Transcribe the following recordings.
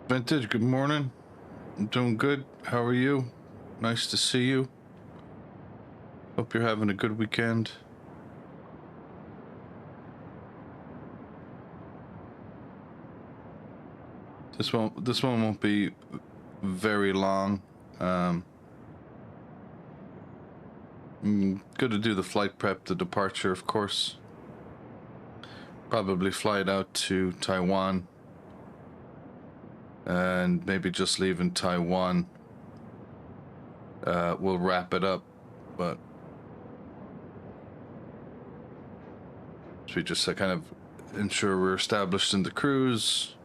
Vintage, good morning. I'm doing good. How are you? Nice to see you. Hope you're having a good weekend. This one won't be very long. Good to do the flight prep, the departure, of course. Probably fly it out to Taiwan. And maybe just leave in Taiwan. We'll wrap it up, but we just kind of ensure we're established in the cruise.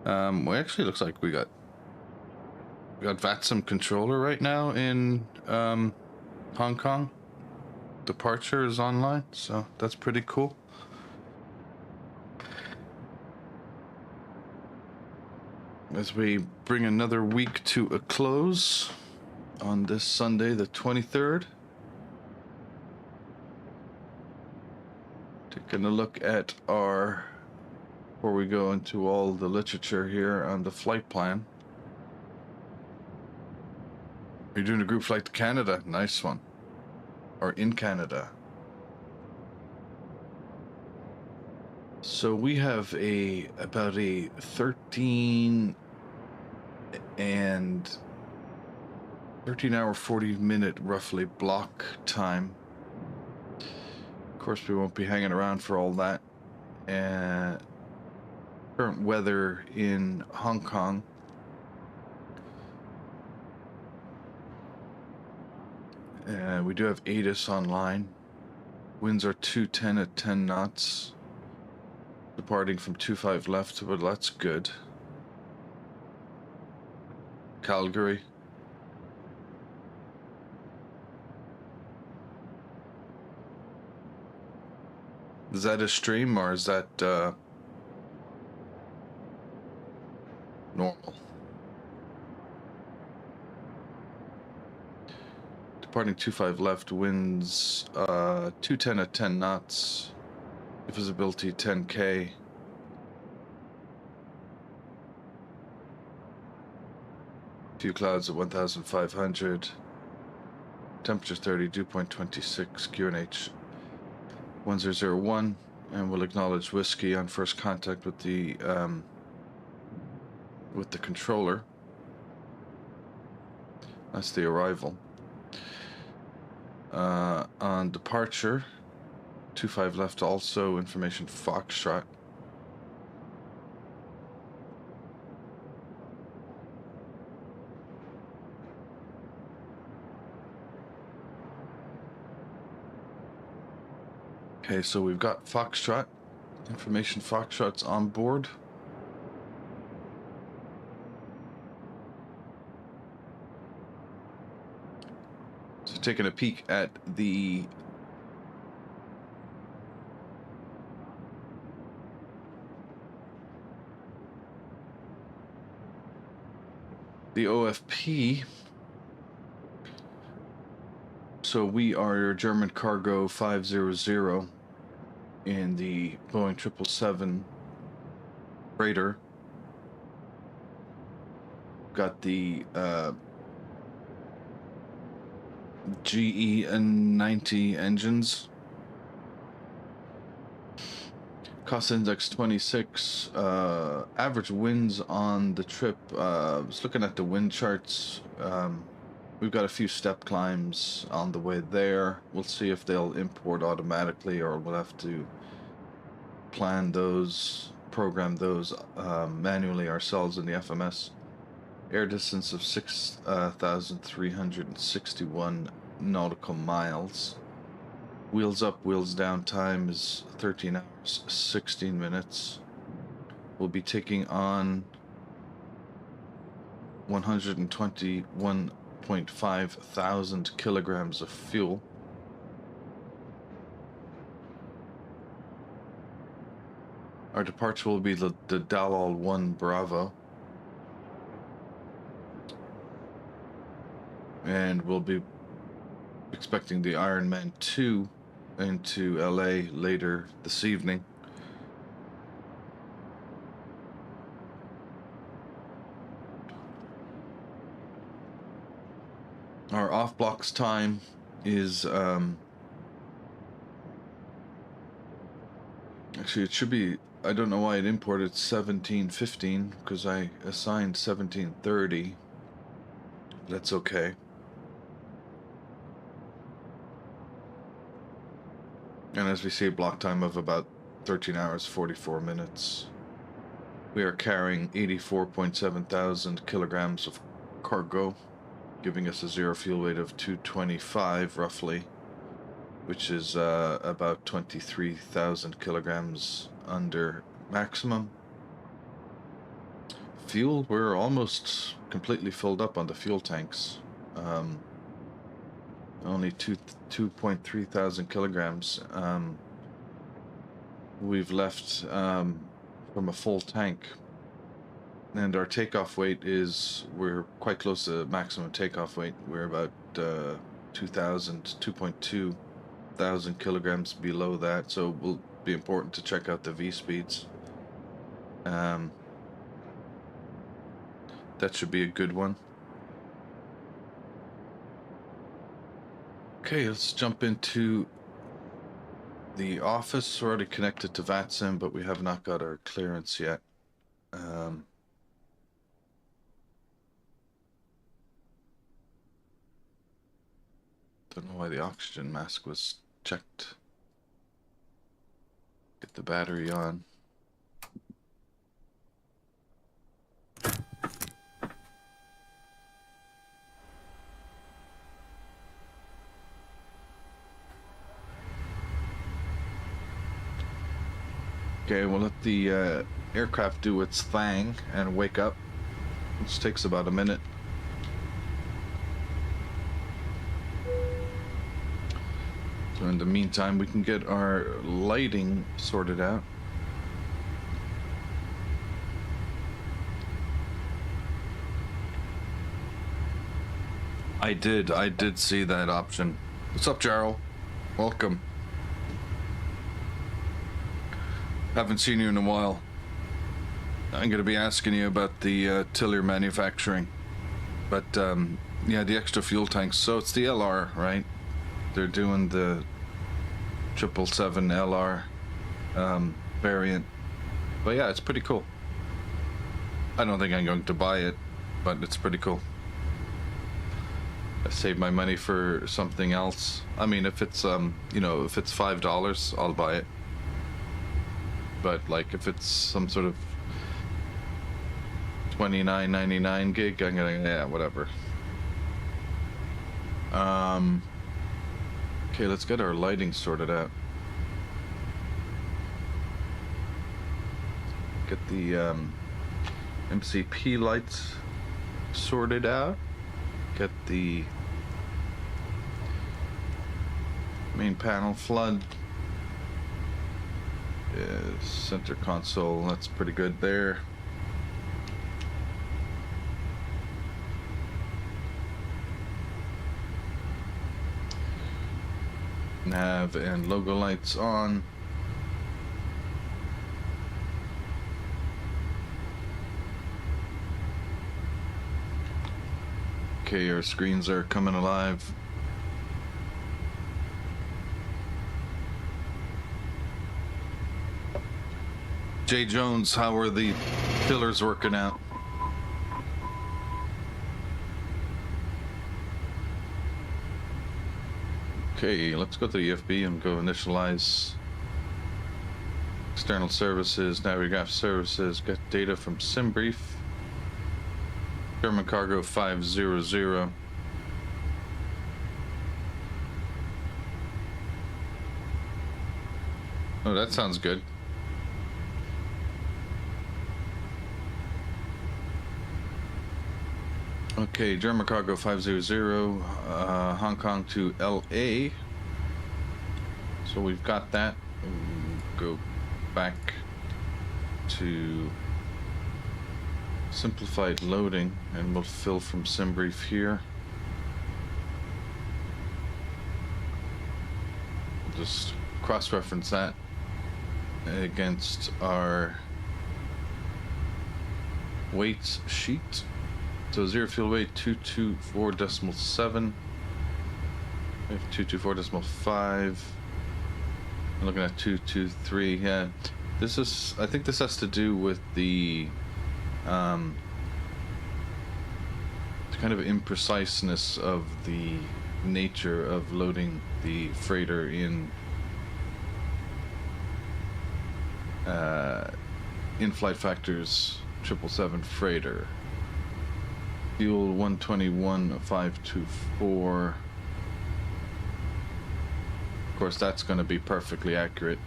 Well, actually, looks like we got VATSIM controller right now in Hong Kong. Departure is online, so that's pretty cool. As we bring another week to a close on this Sunday, the 23rd. Taking a look at before we go into all the literature here on the flight plan. You're doing a group flight to Canada. Nice one. Or in Canada. So we have about a 13 hour 40-minute roughly block time. Of course, we won't be hanging around for all that. And current weather in Hong Kong. We do have ATIS online. Winds are 210 at 10 knots. Departing from 25 left, but that's good. Calgary. Is that a stream or is that normal? Departing 25 left, winds 210 at 10 knots. Visibility 10K. Few clouds at 1,500. Temperature 30, dew point 26, QNH 1001, and we'll acknowledge whiskey on first contact with the controller. That's the arrival. On departure, 25 left, also information Foxtrot. Okay, so we've got Foxtrot. Information Foxtrot's on board. So taking a peek at the OFP. So we are your German cargo 500 in the Boeing 777 freighter. Got the GE N90 engines. Cost index 26. Average winds on the trip. I was looking at the wind charts. We've got a few step climbs on the way there. We'll see if they'll import automatically or we'll have to plan those, program those manually ourselves in the FMS. Air distance of 6,361 nautical miles. Wheels up, wheels down time is 13 hours, 16 minutes. We'll be taking on 121.5 thousand kilograms of fuel. Our departure will be the Dalal 1 Bravo. And we'll be expecting the Ironman 2 into LA later this evening. Our off blocks time is actually it should be, I don't know why it imported 17:15 because I assigned 17:30. That's okay. And as we see, a block time of about 13 hours 44 minutes. We are carrying 84.7 thousand kilograms of cargo, giving us a zero fuel weight of 225 roughly, which is about 23,000 kilograms under maximum. Fuel, we're almost completely filled up on the fuel tanks. Only 2.3 thousand kilograms we've left from a full tank. And our takeoff weight is, we're quite close to maximum takeoff weight. We're about 2.2 thousand kilograms below that, so it will be important to check out the V speeds. That should be a good one. Okay, let's jump into the office. We're already connected to VATSIM, but we have not got our clearance yet. Don't know why the oxygen mask was checked. Get the battery on. Okay, we'll let the aircraft do its thing and wake up, which takes about a minute. So in the meantime, we can get our lighting sorted out. I did see that option. What's up, Jarl? Welcome. Haven't seen you in a while. I'm going to be asking you about the tiller manufacturing. But yeah, the extra fuel tanks. So it's the LR, right? They're doing the 777 LR variant. But yeah, it's pretty cool. I don't think I'm going to buy it, but it's pretty cool. I saved my money for something else. I mean, if it's you know, if it's $5, I'll buy it. But like, if it's some sort of $29.99 gig, I'm gonna, yeah, whatever. Okay, let's get our lighting sorted out. Get the MCP lights sorted out. Get the main panel flood. Center console, that's pretty good there. Nav and logo lights on. Okay, our screens are coming alive. Jay Jones, how are the pillars working out? Okay, let's go to the EFB and go initialize external services, Navigraph services, get data from SimBrief, German Cargo 500. Oh, that sounds good. Okay, German Cargo 500, Hong Kong to LA. So we've got that. We'll go back to simplified loading and we'll fill from SimBrief here. We'll just cross-reference that against our weights sheet. So zero fuel weight 224.7. We have 224.5. I'm looking at 223. Yeah, this is. I think this has to do with the kind of impreciseness of the nature of loading the freighter in FlightFactor's 777 freighter. Fuel 121.524. Of course, that's going to be perfectly accurate.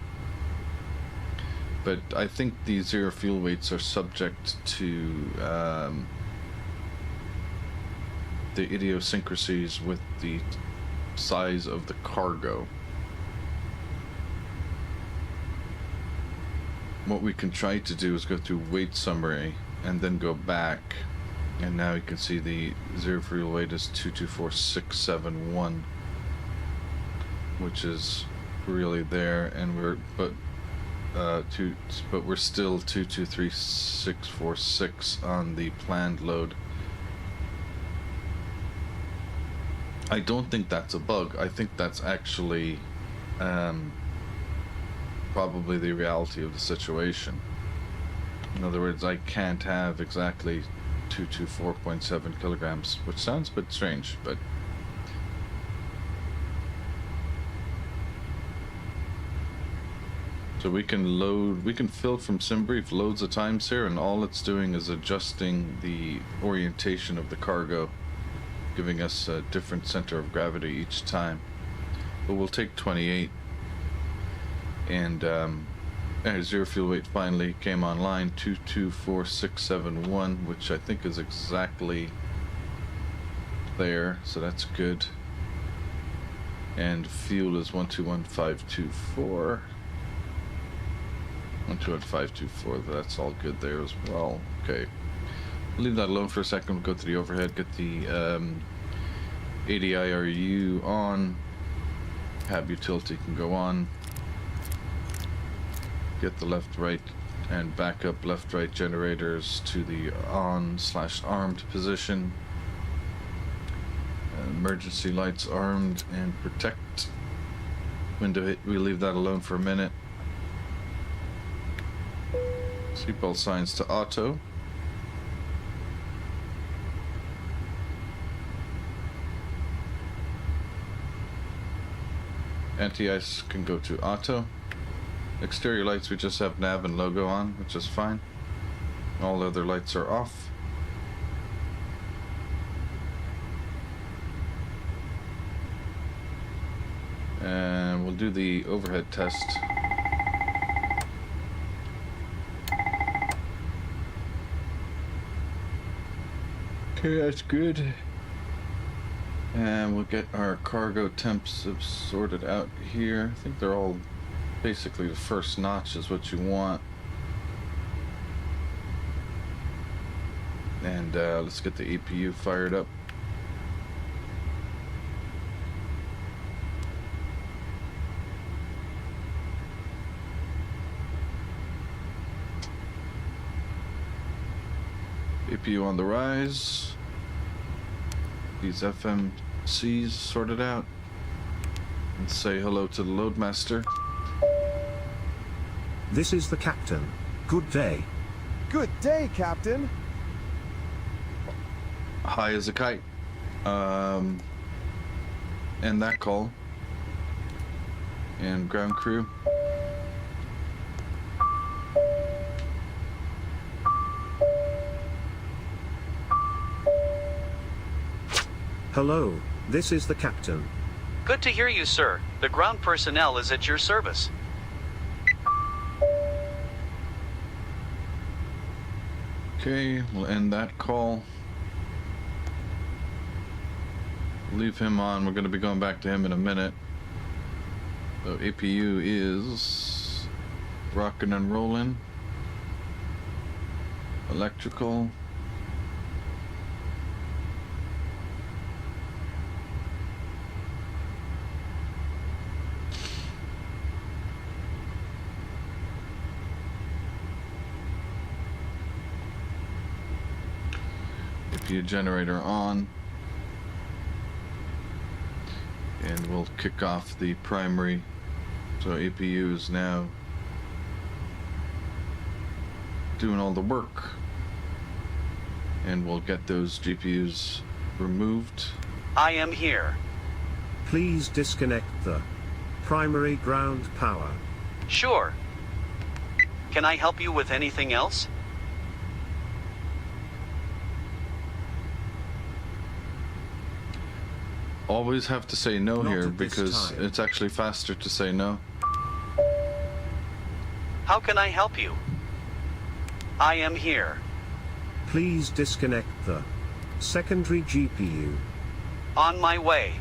But I think the zero fuel weights are subject to the idiosyncrasies with the size of the cargo. What we can try to do is go through weight summary and then go back, and now you can see the zero fuel weight is 224.671, which is really there, and but we're still 223.646 on the planned load. I don't think that's a bug. I think that's actually probably the reality of the situation. In other words, I can't have exactly 224.7 kilograms, which sounds a bit strange, but so we can fill from SimBrief loads of times here, and all it's doing is adjusting the orientation of the cargo, giving us a different center of gravity each time. But we'll take 28, and zero fuel weight finally came online, 224.671, which I think is exactly there, so that's good. And fuel is 121.524. 121.524, that's all good there as well. Okay, leave that alone for a second. We'll go to the overhead, get the ADIRU on, cab utility can go on, get the left, right, and backup left, right generators to the on/armed position. Emergency lights armed and protect. Window hit, we leave that alone for a minute. Seatbelt signs to auto. Anti-ice can go to auto. Exterior lights, we just have nav and logo on, which is fine. All other lights are off. And we'll do the overhead test. Okay, that's good. And we'll get our cargo temps sorted out here. I think they're all basically the first notch is what you want. And let's get the APU fired up. APU on the rise. These FMCs sorted out. And say hello to the loadmaster. This is the captain. Good day. Good day, Captain. High as a kite. And that call. And ground crew. Hello, this is the captain. Good to hear you, sir. The ground personnel is at your service. Okay, we'll end that call. Leave him on. We're going to be going back to him in a minute. So APU is rocking and rolling. Electrical. APU generator on. And we'll kick off the primary. So APU is now doing all the work. And we'll get those GPUs removed. I am here. Please disconnect the primary ground power. Sure. Can I help you with anything else? Always have to say no Not here at this because time. it's actually faster to say no. How can I help you? I am here. Please disconnect the secondary GPU. On my way.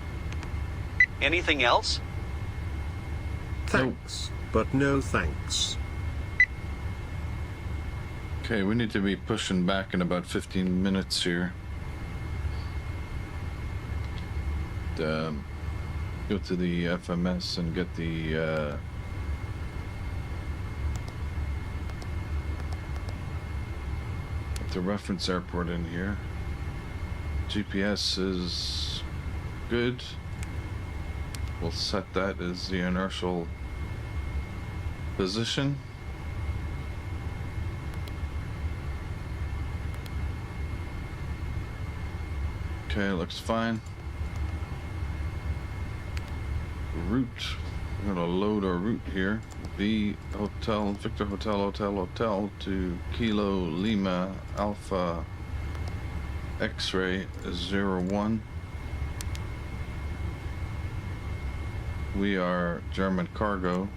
Anything else? Thanks, but no thanks. Okay, we need to be pushing back in about 15 minutes here. Go to the FMS and get the reference airport in here. GPS is good. We'll set that as the inertial position. Okay, looks fine. Route. We're gonna load our route here. V Hotel, Victor Hotel, Hotel, Hotel to Kilo Lima Alpha X-ray 01. We are German cargo.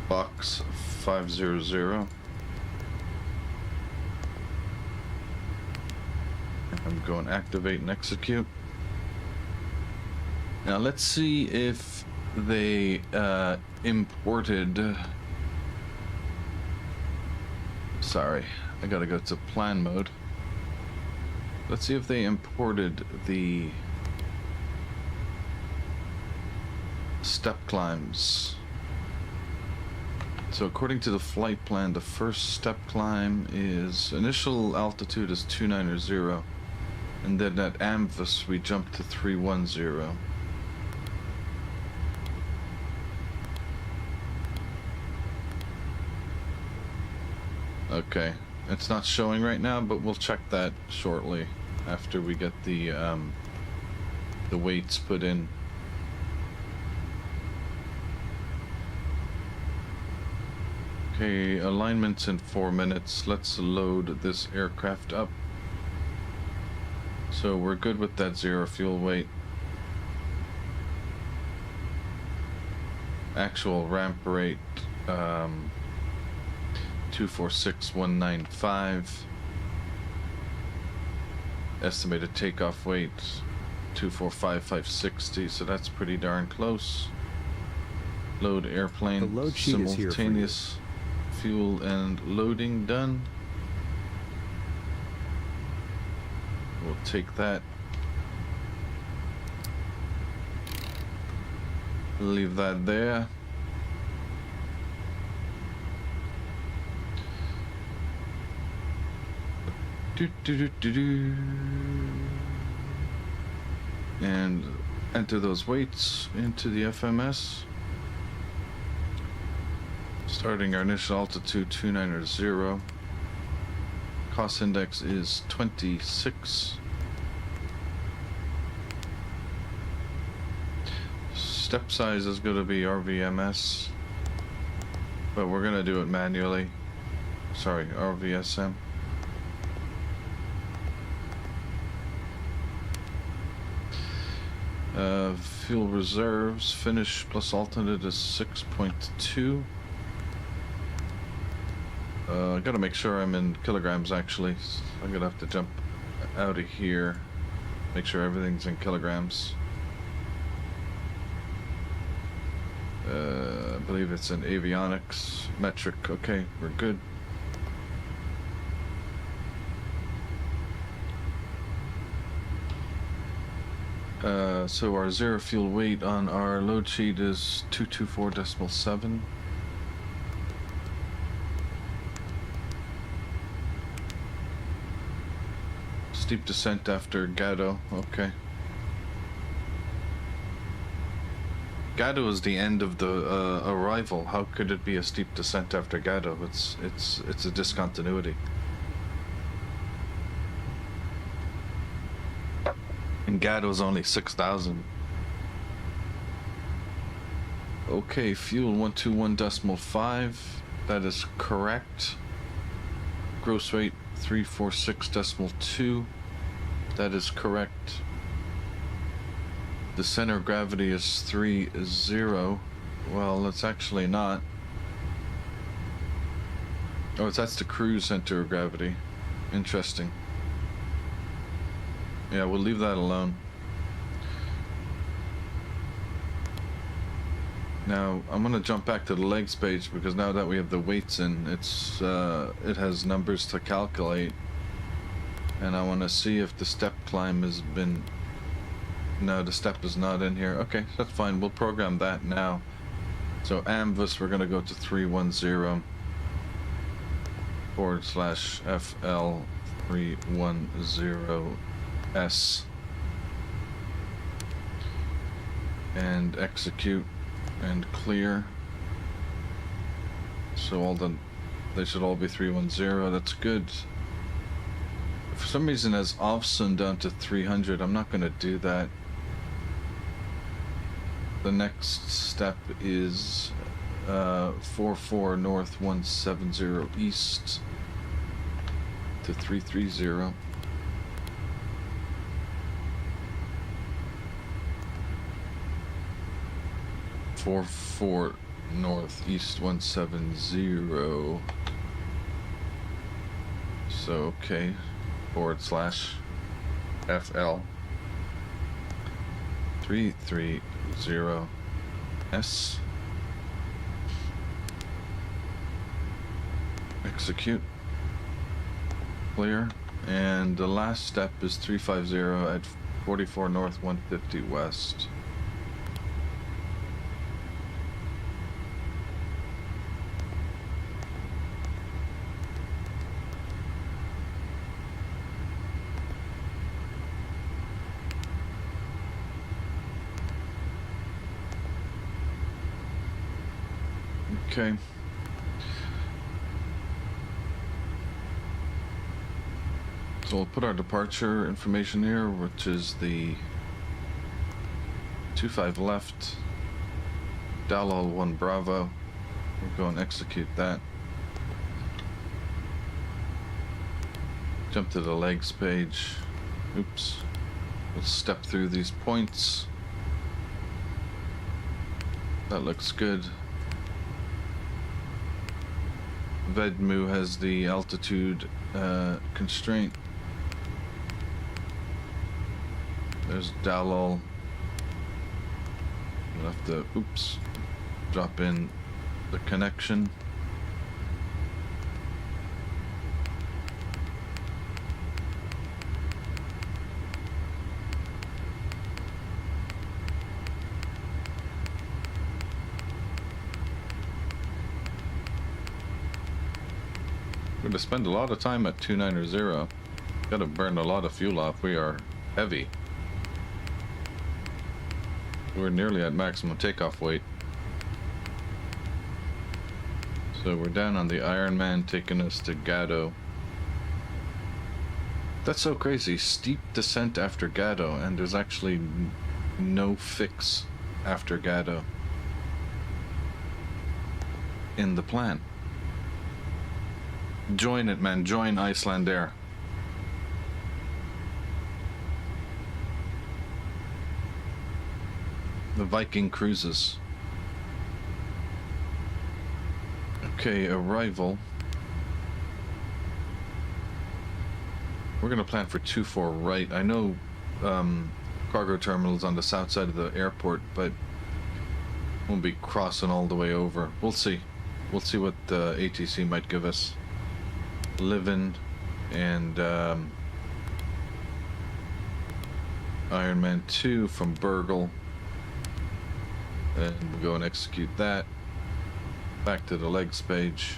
Box 500. I'm going activate and execute. Now let's see if they imported. Sorry, I gotta go to plan mode. Let's see if they imported the step climbs. So according to the flight plan, the first step climb is initial altitude is 290, and then at Amvis we jump to 310. Okay, it's not showing right now, but we'll check that shortly after we get the weights put in. Okay, alignment's in 4 minutes. Let's load this aircraft up. So we're good with that 0 fuel weight. Actual ramp rate, 246,195. Estimated takeoff weight, 245,560. So that's pretty darn close. Load airplane. The load sheet is here for you. Simultaneous fuel and loading done. We'll take that. Leave that there. And enter those weights into the FMS. Starting our initial altitude 290. Cost index is 26. Step size is going to be RVMS, but we're going to do it manually. Sorry, RVSM. Fuel reserves, finish plus alternate is 6.2. I gotta make sure I'm in kilograms actually. I'm gonna have to jump out of here, make sure everything's in kilograms. I believe it's in avionics, metric. Okay, we're good. So our 0 fuel weight on our load sheet is 224.7. Steep descent after Gatto. Okay. Gado is the end of the arrival. How could it be a steep descent after Gado? It's a discontinuity. And Gado is only 6,000. Okay, fuel 121.5. That is correct. Gross weight 346.2. That is correct. The center of gravity is 3.0. Well, that's actually not. Oh, that's the cruise center of gravity. Interesting. Yeah, we'll leave that alone. Now, I'm gonna jump back to the legs page because now that we have the weights in, it has numbers to calculate. And I want to see if the step climb has been... No, the step is not in here. Okay, that's fine. We'll program that now. So AMVUS, we're going to go to 310 /FL 310S. And execute and clear. So they should all be 310. That's good. For some reason, as Ovsun down to 300, I'm not going to do that. The next step is 44 north 170 east to 330. North east 170. So okay, /FL 330S. Execute. Clear. And the last step is 350 at 44 north 150 west. Okay. So we'll put our departure information here, which is the 25 left, Dalal 1 Bravo. We'll go and execute that. Jump to the legs page. Oops. We'll step through these points. That looks good. Vedmu has the altitude constraint. There's Dalal. We'll have to, oops, drop in the connection. We're going to spend a lot of time at 290. Got to burn a lot of fuel off. We are heavy. We're nearly at maximum takeoff weight. So we're down on the Ironman, taking us to Gado. That's so crazy. Steep descent after Gado, and there's actually no fix after Gado in the plan. Join it, man. Join Icelandair. The Viking cruises. Okay, arrival. We're gonna plan for 24 right. I know cargo terminals on the south side of the airport, but won't be crossing all the way over. We'll see. We'll see what the ATC might give us. Livin and Ironman 2 from Burgle. And we'll go and execute that. Back to the legs page.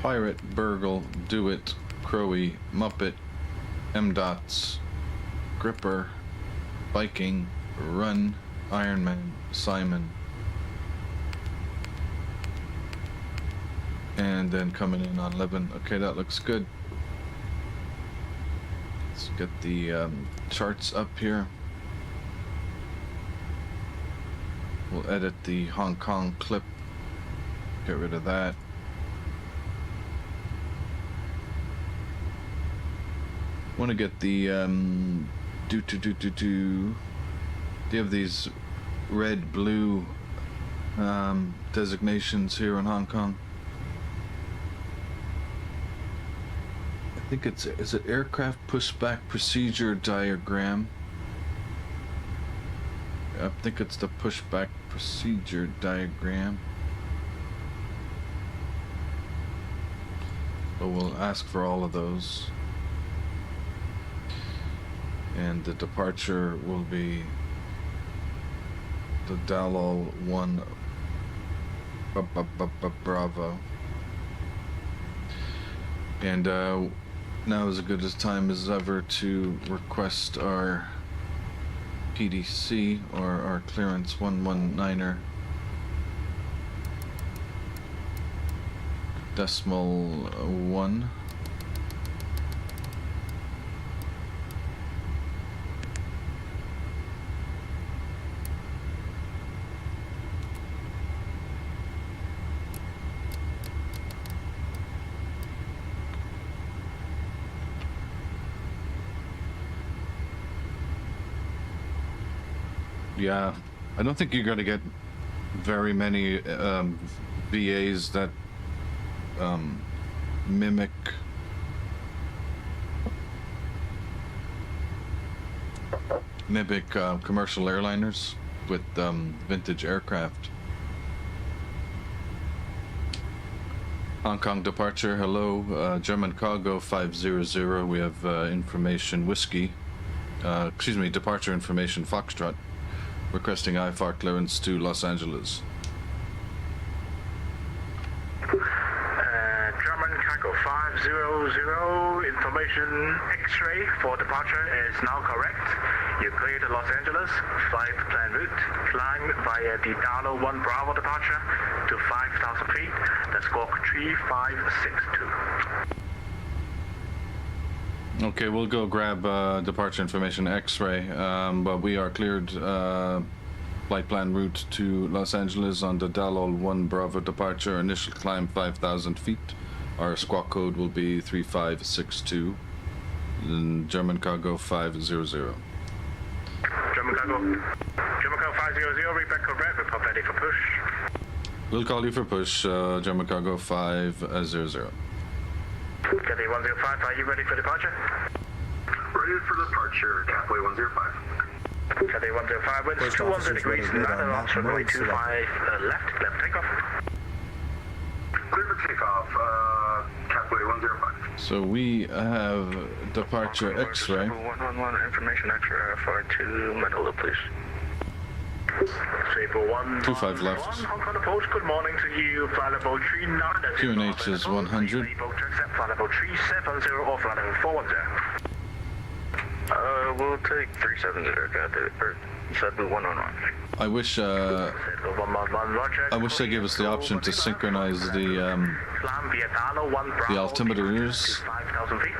Pirate, Burgle, Do It, Crowy, Muppet, M-Dots, Gripper, Viking, Run, Ironman, Simon. And then coming in on 11. Okay, that looks good. Let's get the charts up here. We'll edit the Hong Kong clip. Get rid of that. Want to get the do you have these red blue designations here in Hong Kong? I think is it aircraft pushback procedure diagram? I think it's the pushback procedure diagram. So we'll ask for all of those. And the departure will be the Dalal 1 Bravo. And now is as good a time as ever to request our PDC or our clearance 119er decimal 1. Yeah, I don't think you're going to get very many VAs that mimic commercial airliners with vintage aircraft. Hong Kong departure, hello, German cargo 500, we have information whiskey, departure information Foxtrot. Requesting IFAR clearance to Los Angeles. German cargo 500, information X-ray for departure is now correct. You clear to Los Angeles, flight plan route, climb via the Dalal 1 Bravo departure to 5,000 feet, that's squawk 3562. Okay, we'll go grab departure information X-ray, but we are cleared flight plan route to Los Angeles on the Dalal 1 Bravo departure, initial climb 5,000 feet. Our squawk code will be 3562, German cargo 500. German cargo 500, repeat correct, report ready for push. We'll call you for push, German cargo 500. Cathay 105, are you ready for departure? Ready for departure, Cathay 105. Cathay 105, winds 200 degrees, 9 knots, runway 25 left, clear for takeoff. Clear for takeoff, Cathay 105. So we have departure X-ray. 111, information X-ray, FR2, Manila, please. 25 left. Hong Kong approach, good morning to you, flight level 39. QNH is 100. Flight level 370 or flight level 410. We'll take 370, or 7111. I wish they gave us the option to synchronize the altimeters. 5,000 feet.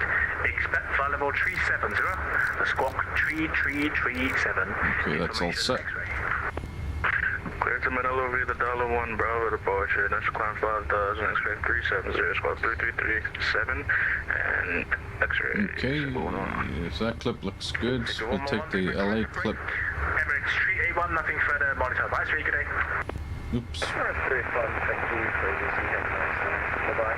Expect flight level 370, the squawk 3337. Okay, that's all set. Clear to Manila via the Dalal 1 Bravo departure, initial climb 5,000, expect 370, squawk 3337, and X-ray. Okay, if that clip looks good, we'll take the LA clip. Emirates 381, nothing further, monitor advisory, good day. Oops. 35, thank you, bye-bye.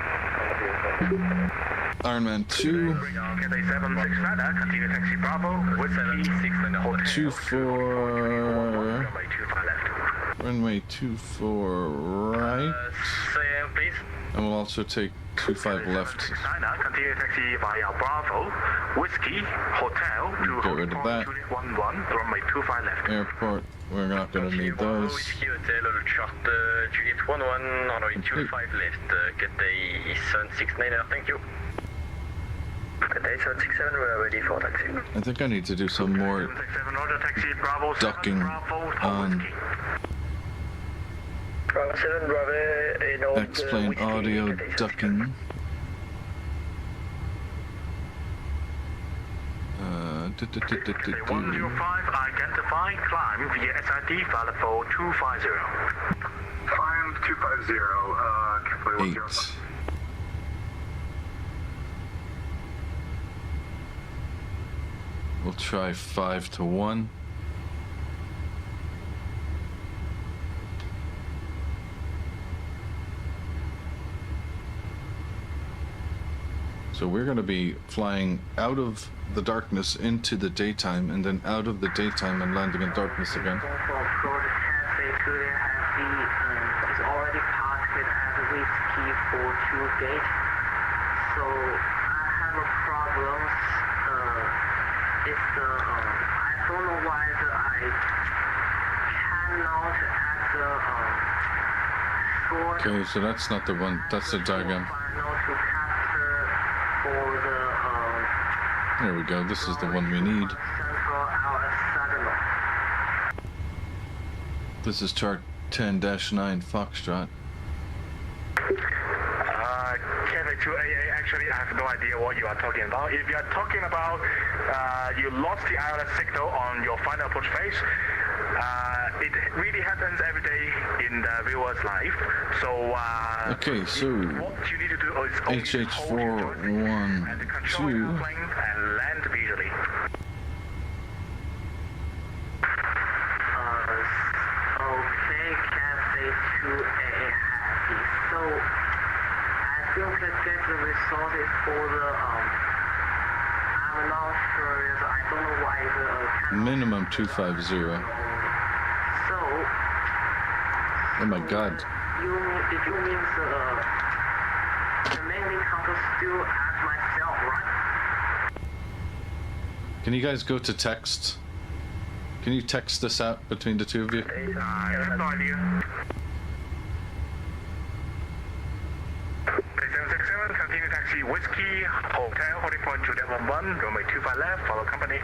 Ironman 2. Cathay 76 further, continue taxi Bravo, with 76 and hold 24. runway 25 left. Runway 24 right. Say again, please. And we'll also take 25 left. Continue taxi via Bravo, Whiskey, Hotel to Get rid of that. Juliet 11, runway 25 left. Airport, we're not going to need those. Whiskey Hotel, chart Juliet 11, runway 25 left. Good day, 769, thank you. Good day, 767, we're ready for taxi. I think I need to do some more 767, order taxi, Bravo 7, ducking Bravo, on Whiskey. Bravo 7, Bravo, in old X-plane Whiskey, audio good day, 767. ducking. 105, identify, climb via SID, valid for 250. Climb 250, Capital 10. 8. We'll try 5 to 1. So we're going to be flying out of the darkness into the daytime, and then out of the daytime and landing in darkness again. For approach Cafe could have been is already parked at Whiskey for 2 gate. So I have a problem. It's the I don't know why I cannot at the short. Okay, so that's not the one. That's the diagram. There we go. This is the one we need. This is chart 10-9 Foxtrot. KLAX actually, I have no idea what you are talking about. If you are talking about you lost the ILS signal on your final approach phase, it really happens every day in the viewer's life. So, okay, so what you need to do is only hold your joystick and control your airplane and land visually. Okay, Cafe 2A happy. So I think I get the resources for the I'm not sure. I don't know why the minimum 250. So Oh my god. did you mean the landing counter still at myself, right? Can you guys go to text? Can you text this out between the two of you? I have no idea. 767, continue taxi Whiskey, Hotel, holding point Juliet 11, runway 25 left, follow company.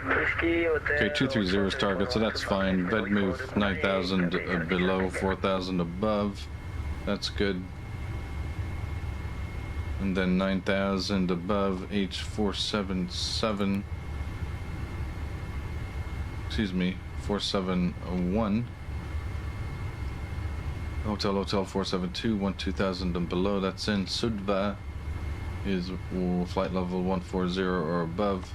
Whiskey, Hotel. Okay, 230 is target, so that's fine. Bed move 9,000 below, 4,000 above. That's good. And then 9,000 above H477. Excuse me, 471. Hotel 472, 2,000 and below. That's in Sudva. Is flight level 140 or above.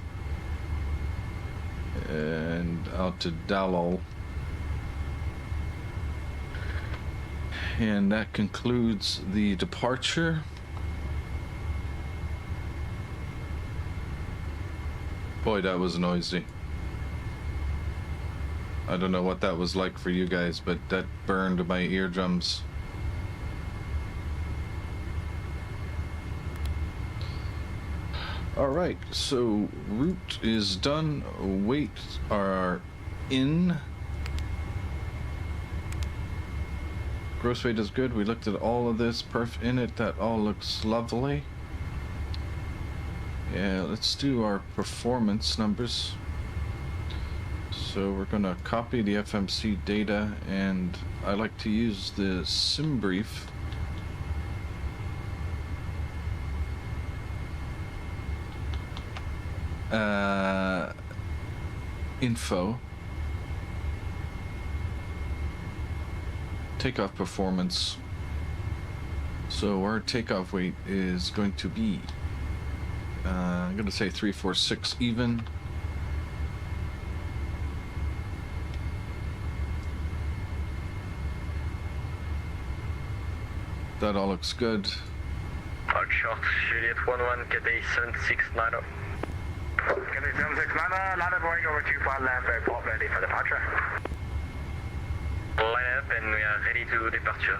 And out to Dalal. And that concludes the departure. Boy, that was noisy. I don't know what that was like for you guys, but that burned my eardrums. Alright, so route is done. Weights are in. Gross weight is good. We looked at all of this. Perf in it. That all looks lovely. Yeah, let's do our performance numbers. So we're gonna copy the FMC data, and I like to use the sim brief. Info. Takeoff performance. So our takeoff weight is going to be I'm gonna say 346 even. That all looks good. Short Juliet 11, KD 769. KD 769, landed boarding over 25 left, airport ready for departure. Line up and we are ready to departure.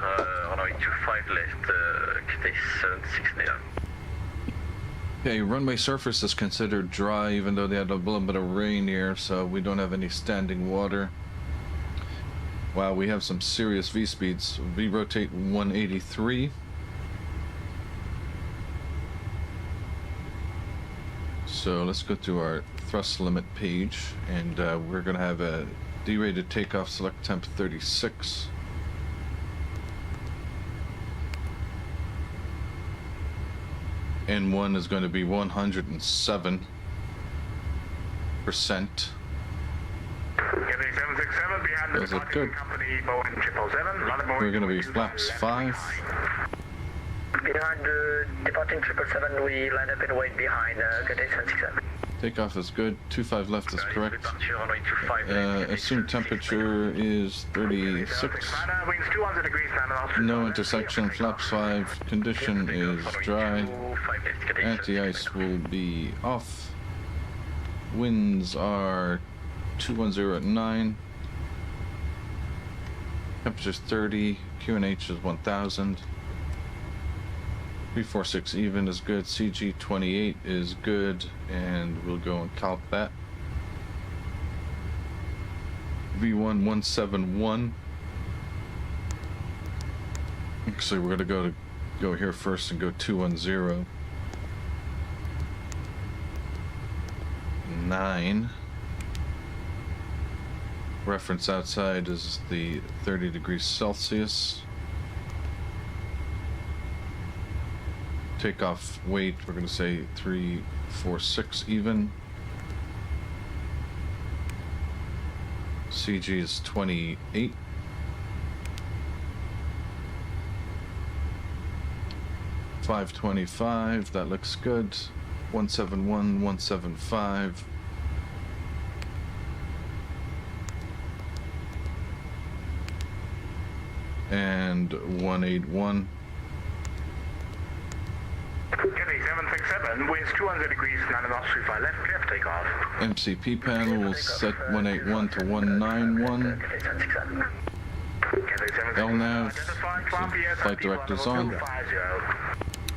Runway 25 left, KT 769. Okay, runway surface is considered dry, even though they had a little bit of rain here, so we don't have any standing water. Wow, we have some serious V speeds. V rotate 183. So let's go to our thrust limit page, and we're going to have a D-rated takeoff, select temp 36. N1 is going to be 107%. Those are good. We're going to be flaps 5. Behind the departing 777, we line up and wait behind KT 767. Takeoff is good. 25 left is correct. Assumed temperature is 36. No intersection. Flaps 5. Condition is dry. Anti-ice will be off. Winds are 210 at 9. Temperature is 30. QNH is 1000. 346 even is good. CG 28 is good, and we'll go and count that. V1 171. Actually, we're gonna go here first and go 210. 9. Reference outside is the 30 degrees Celsius. Takeoff weight, we're going to say 346 even. CG is 28. $525, that looks good. 171, 175. And 181. KT 767, winds 200 degrees, 9 knots, 35 left, clear for takeoff. MCP panel will set 181 to 191. LNAV, flight director's on.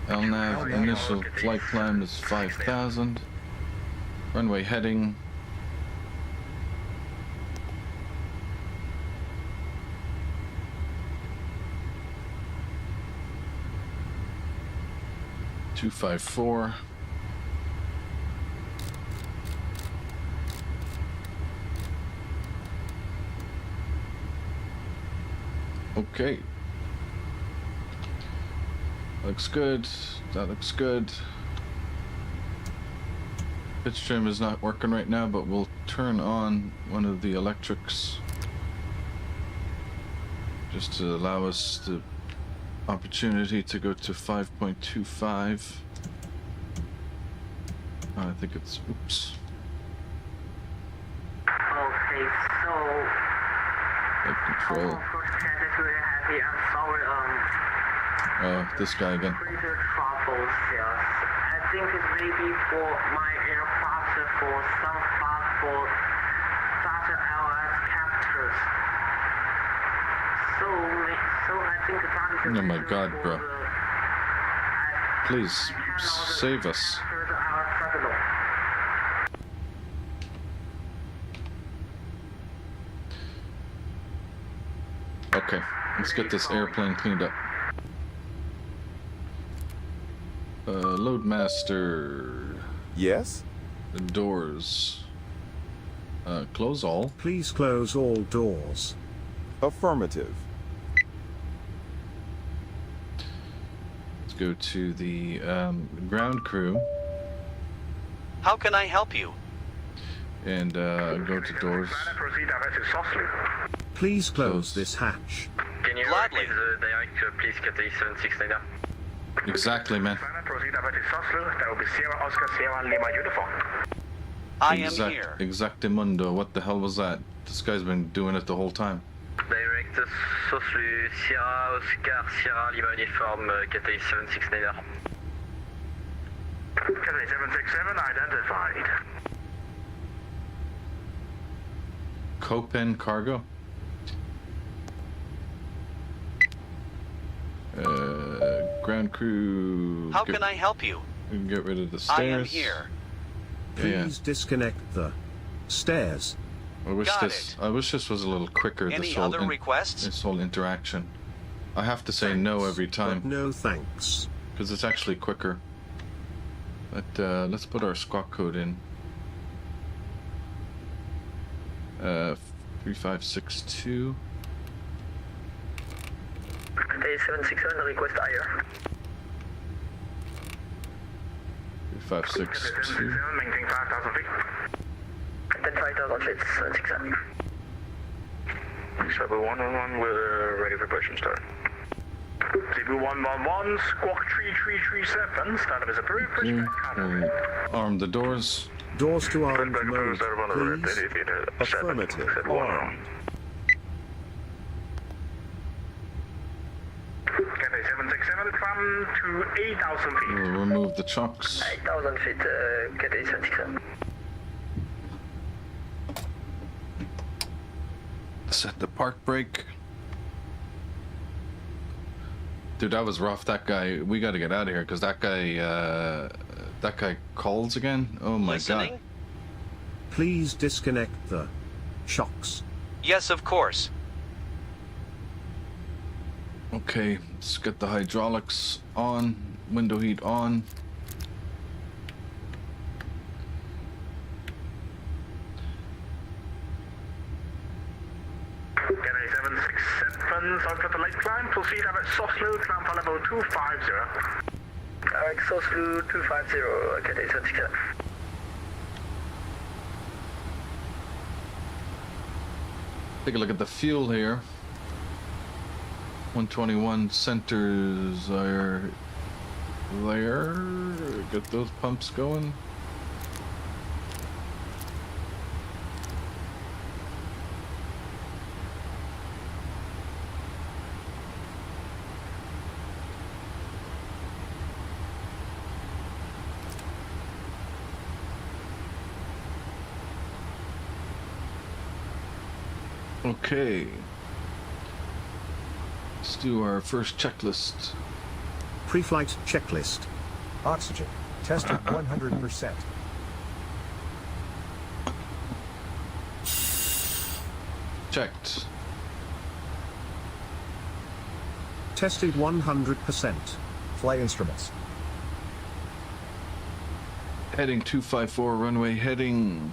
LNAV, initial flight climb is 5,000. Runway heading. $254. Okay. Looks good. That looks good. Pitch trim is not working right now, but we'll turn on one of the electrics just to allow us the opportunity to go to 5.25. I think it's, oops. Okay, so Flight control. first sentence really happy. I'm sorry, This guy again. freezer troubles, yes. I think it's maybe for my aircraft for some part for data LS captures. So I think that is Oh my God, bro. Please save us. Okay, let's get this airplane cleaned up. Loadmaster. Yes? The doors. Close all. Please close all doors. Affirmative. Let's go to the ground crew How can I help you? and go to doors. Proceed direct to Soslu. Please close Close. this hatch. Can you Gladly. direct, please, KT 769? Exactly, man. Proceed direct to Soslu. That will be Sierra Oscar Sierra Lima uniform. I am here. Exactamundo. What the hell was that? This guy's been doing it the whole time. Direct Soslu Sierra Oscar Sierra Lima uniform, KT 769. KT 767 identified. Copen Cargo. Ground crew. How can I help you? We can get rid of the stairs. I am here. Please disconnect the stairs. I wish Got this. I wish this was a little quicker. Any this whole other requests? This whole interaction. I have to say no every But time no thanks. because it's actually quicker. But let's put our squawk code in. 3562. Cathay 767, request higher. 3562. Maintain 5,000 feet. Then 5,000 feet, 767. 7111, we're ready for push and start. CB111, squawk 3337, startup is approved. Pushback. Arm the doors. Doors to armed mode, please. Affirmative. Armed. Cathay 767, climb to 8,000 feet. We'll remove the chocks. 8,000 feet, Cathay 767. Set the park brake. Dude, that was rough. That guy. We got to get out of here because that guy. That guy calls again. Oh my Listening? god. Please disconnect the shocks. Yes, of course. Okay, let's get the hydraulics on. Window heat on. Cathay 767, start for the late climb. Proceed up at soft load, climb for level 250. Exhaust flew 250, Cathay 767. Take a look at the fuel here. 121 centers are there. Get those pumps going. Okay. Let's do our first checklist. Pre-flight checklist. Oxygen. Tested 100%. Checked. Tested 100%. Flight instruments. Heading 254 runway heading.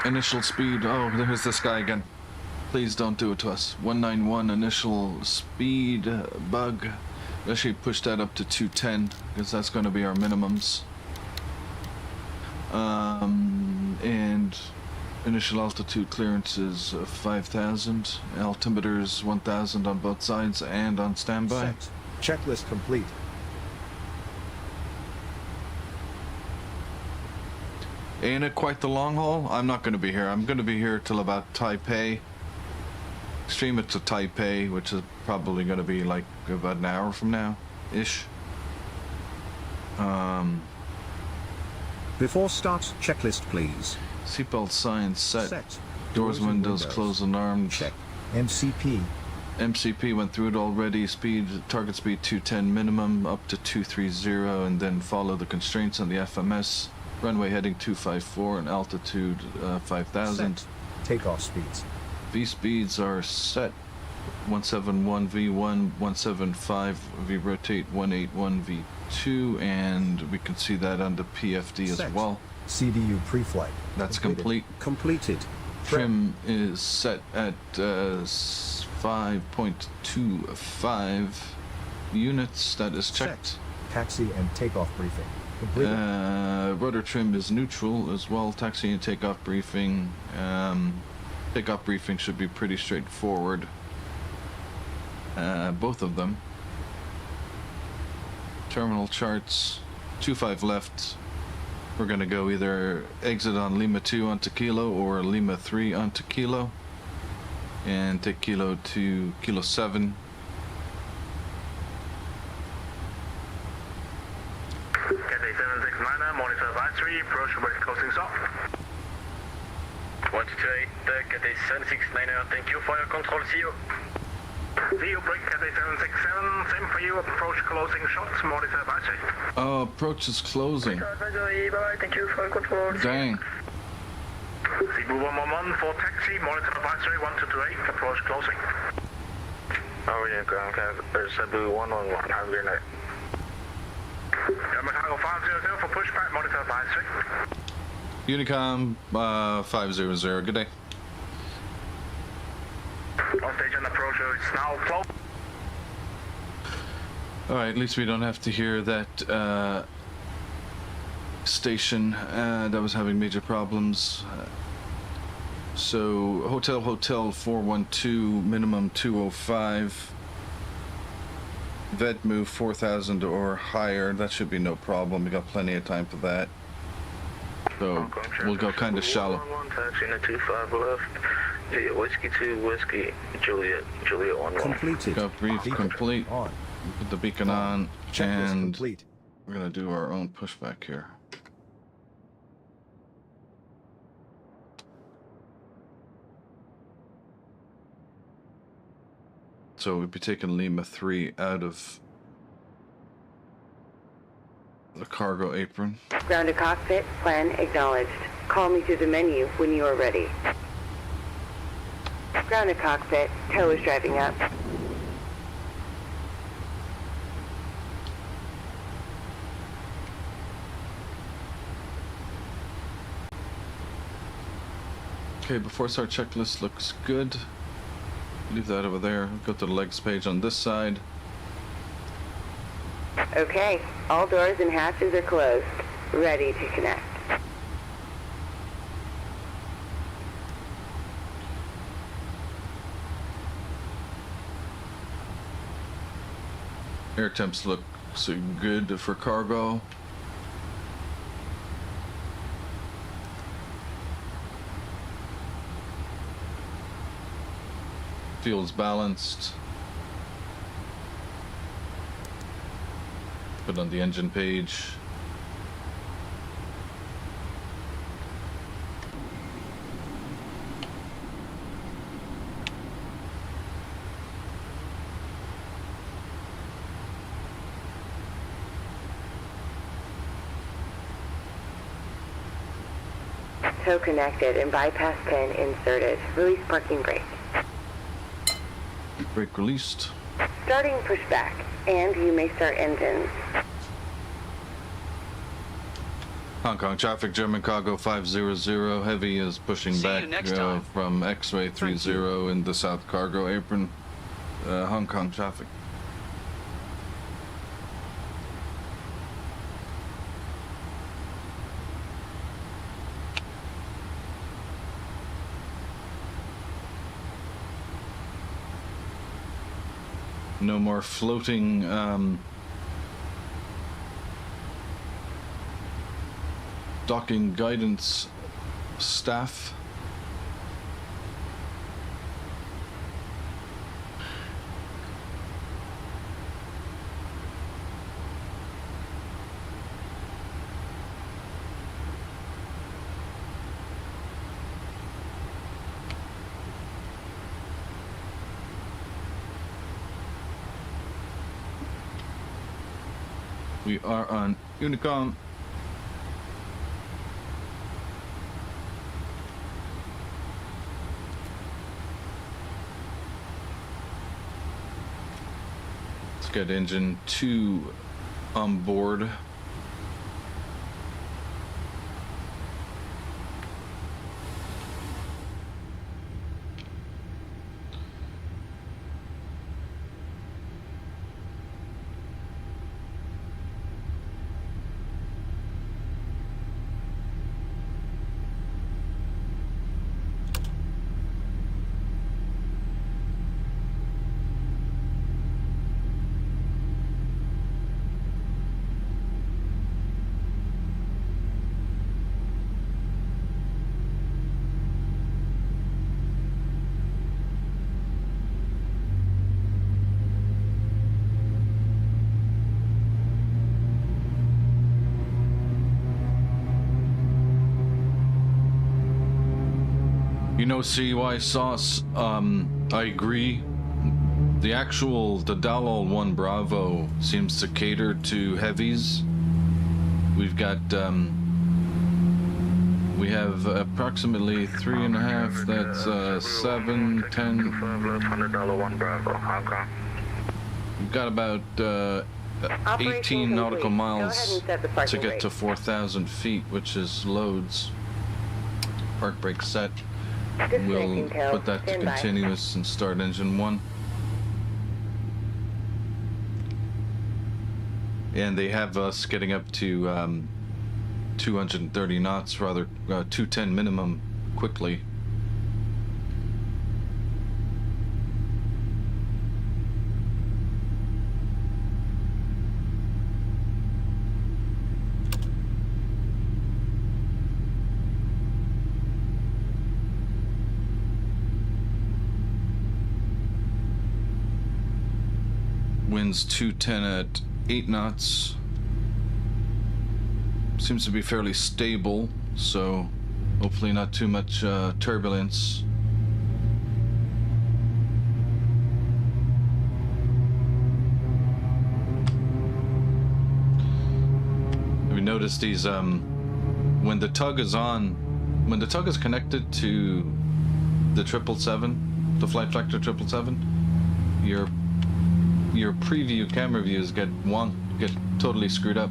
Initial speed. Oh, there's this guy again. Please don't do it to us. 191 initial speed bug. Actually push that up to 210 because that's going to be our minimums. And initial altitude clearance is 5,000. Altimeters 1,000 on both sides and on standby. Set. Checklist complete. Ain't it quite the long haul? I'm not going to be here. I'm going to be here till about Taipei. Stream it to Taipei, which is probably going to be like about an hour from now, ish. Before start, checklist please. Seatbelt signs set. Set. Doors, and windows, windows. closed and armed. Check. MCP. MCP went through it already. Speed, target speed 210 minimum up to 230, and then follow the constraints on the FMS. Runway heading 254 and altitude 5,000. Set. Takeoff speeds. V speeds are set. 171 V1, 175 V rotate, 181 V2, and we can see that on the PFD as Set. well. CDU pre-flight. That's Completed. complete. Completed. Trim is set at 5.25 units. That is checked. Set. Taxi and takeoff briefing. Completed. Rudder trim is neutral as well. Taxi and takeoff briefing. Takeoff briefing should be pretty straightforward. Both of them. Terminal charts. 25 left. We're gonna go either exit on Lima 2 onto Kilo or Lima 3 onto Kilo. And take Kilo to Kilo 7. Cathay 769, monitor advisory, approach with closing stop. 128, Cathay 769, thank you for your control, see you. Deal break Cathay 767, same for you, approach closing shots, monitor advisory. Oh, approach is closing. Advisory, bye, thank you for control. Dang. Cebu 111 for taxi, monitor advisory 1228, approach closing. Oh, yeah, ground cap, there's Cebu 111, have a good night. Chicago 500 for pushback, monitor advisory. Unicom 500. Good day. On station approach is now closed. All right, at least we don't have to hear that station that was having major problems. So hotel 412 minimum 205. Vet move 4,000 or higher. That should be no problem. We got plenty of time for that. So we'll go kind of shallow. 111, taxi in the 25 left. Yeah, whiskey 2, whiskey, Juliet 11. Completed. Got brief Beacon complete. On. Put the beacon on, Checklist and complete. we're gonna do our own pushback here. So we'd be taking Lima 3 out of the cargo apron. Ground to cockpit, plan acknowledged. Call me through the menu when you are ready. Ground to cockpit, tow is driving up. Okay, before start checklist looks good. Leave that over there. Go to the legs page on this side. Okay, all doors and hatches are closed. Ready to connect. Air temps look so good for cargo. Fuel's balanced. Put on the engine page. Tow connected and bypass pin inserted. Release parking brake. Brake released. Starting pushback, and you may start engines. Hong Kong traffic, German cargo 500. Heavy is pushing See back you next time. from X-ray 30 in the south cargo apron. Hong Kong traffic. No more floating docking guidance staff. We are on Unicom. Let's get engine 2 on board. You know, CY sauce, I agree. The Dalal 1 Bravo seems to cater to heavies. We've got, we have approximately 3.5, that's 7, 10. $100 Bravo, Hong Kong. We've got about 18 nautical miles to get to 4,000 feet, which is loads. Park brake set. We'll put that to continuous and start engine 1. And they have us getting up to 230 knots, rather 210 minimum quickly. Winds 210 at 8 knots. Seems to be fairly stable, so hopefully not too much turbulence. Have you noticed these when the tug is on, when the tug is connected to the 777, the FlightFactor 777, your preview camera views get totally screwed up.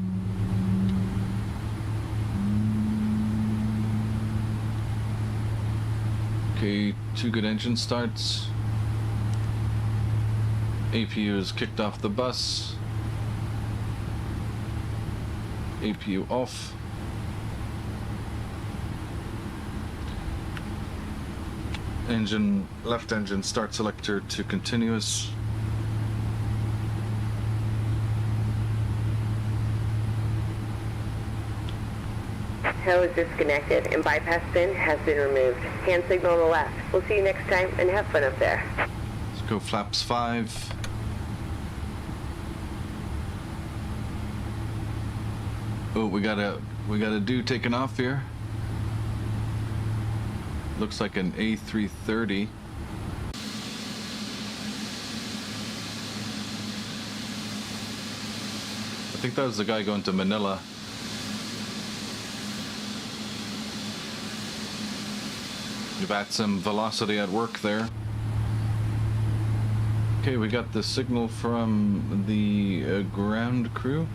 Okay, 2 good engine starts. APU is kicked off the bus. APU off. Engine, left engine start selector to continuous. Tow is disconnected and bypass pin has been removed. Hand signal on the left. We'll see you next time and have fun up there. Let's go flaps 5. Oh, we got a dude taking off here. Looks like an A330. I think that was the guy going to Manila. VATSIM velocity at work there. Okay, we got the signal from the ground crew.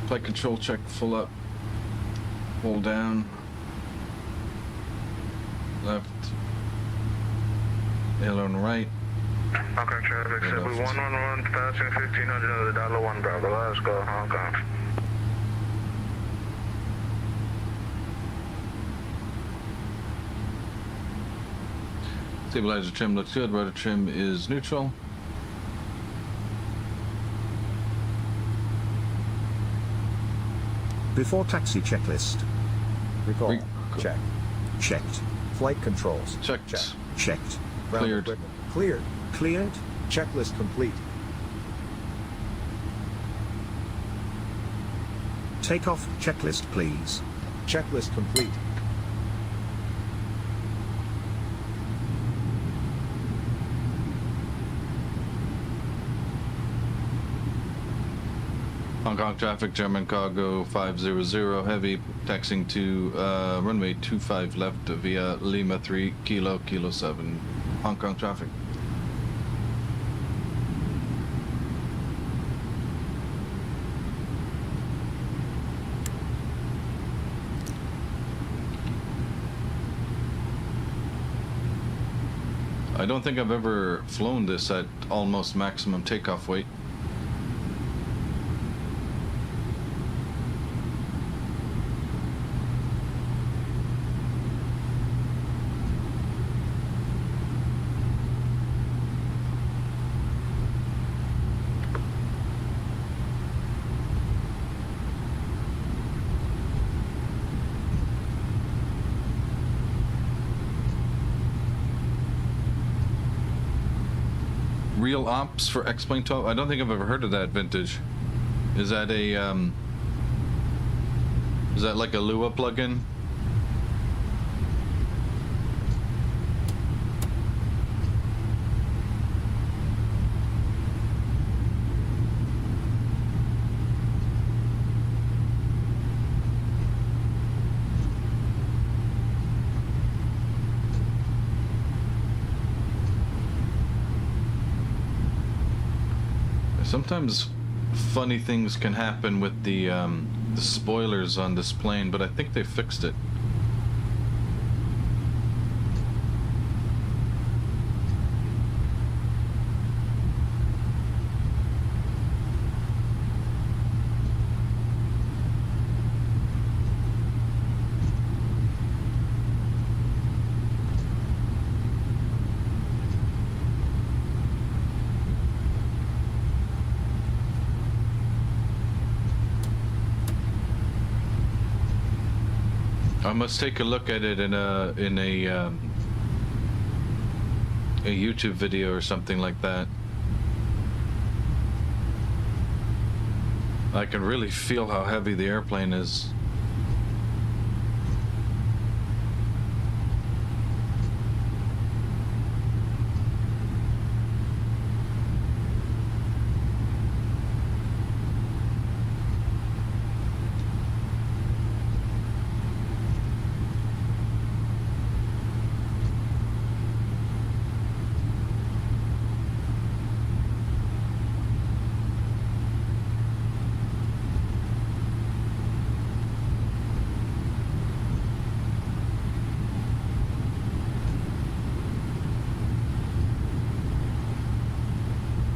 Flight control check full up. Hold down. Left. Aileron right. Hong Kong traffic, Cebu 111, passing 1500 of the Dalal 1 Bravo. Let's go, Hong Kong. Stabilizer trim looks good. Rudder trim is neutral. Before taxi checklist. Recall. Check. Checked. Flight controls. Checked. Check. Checked. Ground Cleared. equipment. Cleared. Cleared. Checklist complete. Takeoff checklist, please. Checklist complete. Hong Kong traffic, German cargo 500 heavy, taxiing to runway 25 left via Lima 3 Kilo 7. Hong Kong traffic. I don't think I've ever flown this at almost maximum takeoff weight. Real ops for X-Plane 12? I don't think I've ever heard of that vintage. Is that a is that like a Lua plugin? Sometimes funny things can happen with the spoilers on this plane, but I think they fixed it. I must take a look at it in a YouTube video or something like that. I can really feel how heavy the airplane is.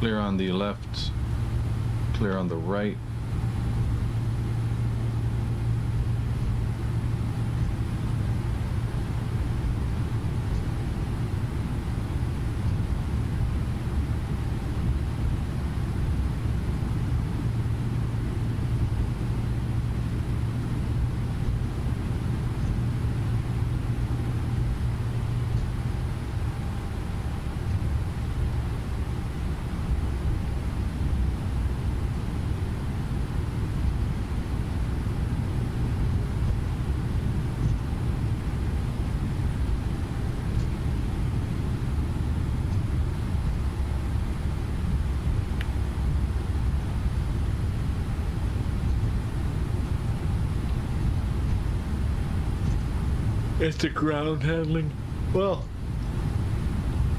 Clear on the left, clear on the right. It's the ground handling. Well,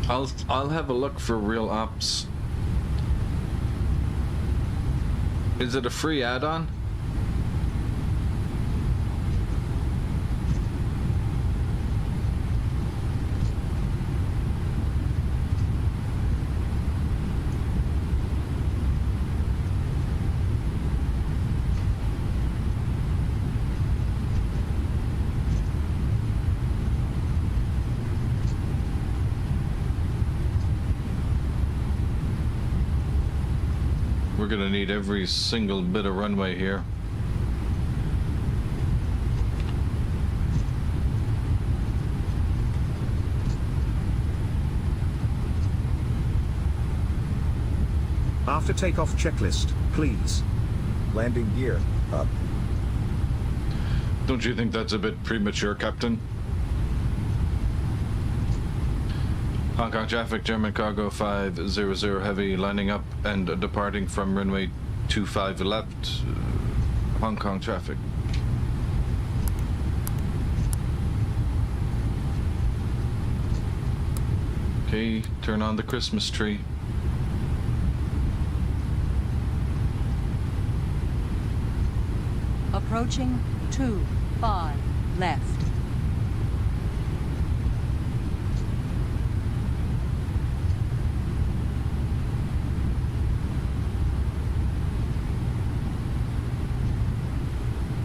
I'll have a look for real ops. Is it a free add-on? We're gonna need every single bit of runway here. After takeoff checklist, please. Landing gear up. Don't you think that's a bit premature, Captain? Hong Kong traffic, German cargo 500 heavy, lining up and departing from runway 25 left. Hong Kong traffic. Okay, turn on the Christmas tree. Approaching 25 left.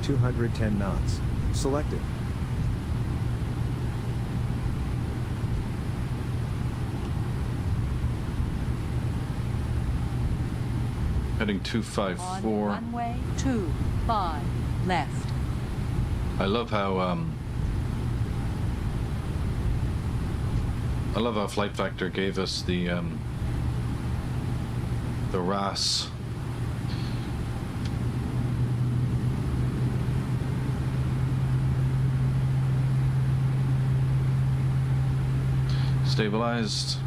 $210 knots. Selected. Heading 254. On runway 25 left. I love how FlightFactor gave us the RAS. Stabilized.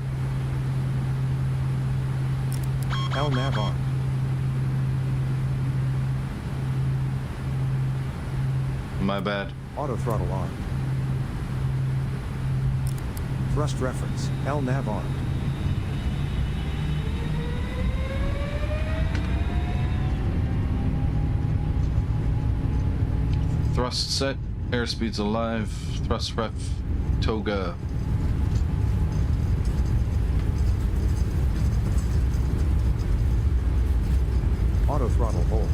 LNAV on. My bad. Auto throttle on. Thrust reference. LNAV on. Thrust set. Airspeed's alive. Thrust ref. Toga. Auto throttle hold.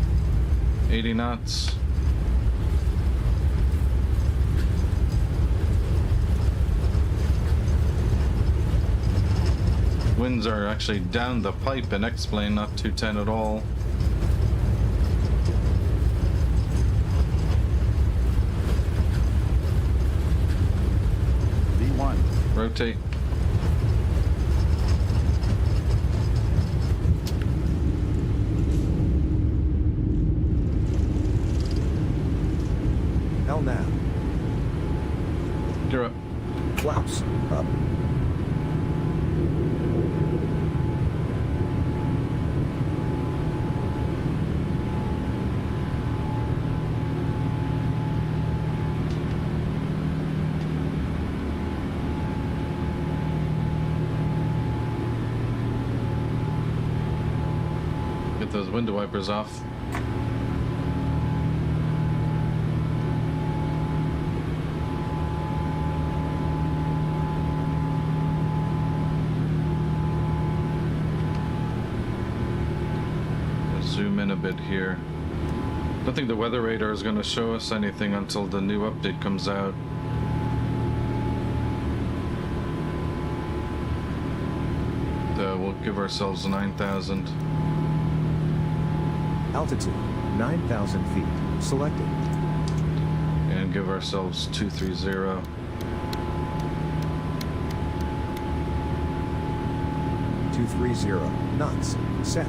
80 knots. Winds are actually down the pipe in X-plane, not 210 at all. V1. Rotate. LNAV. You're up. Flaps. Up. Get those window wipers off. Zoom in a bit here. I don't think the weather radar is going to show us anything until the new update comes out. We'll give ourselves 9,000. Altitude. 9,000 feet. Selected. And give ourselves 230. .230 knots. Set.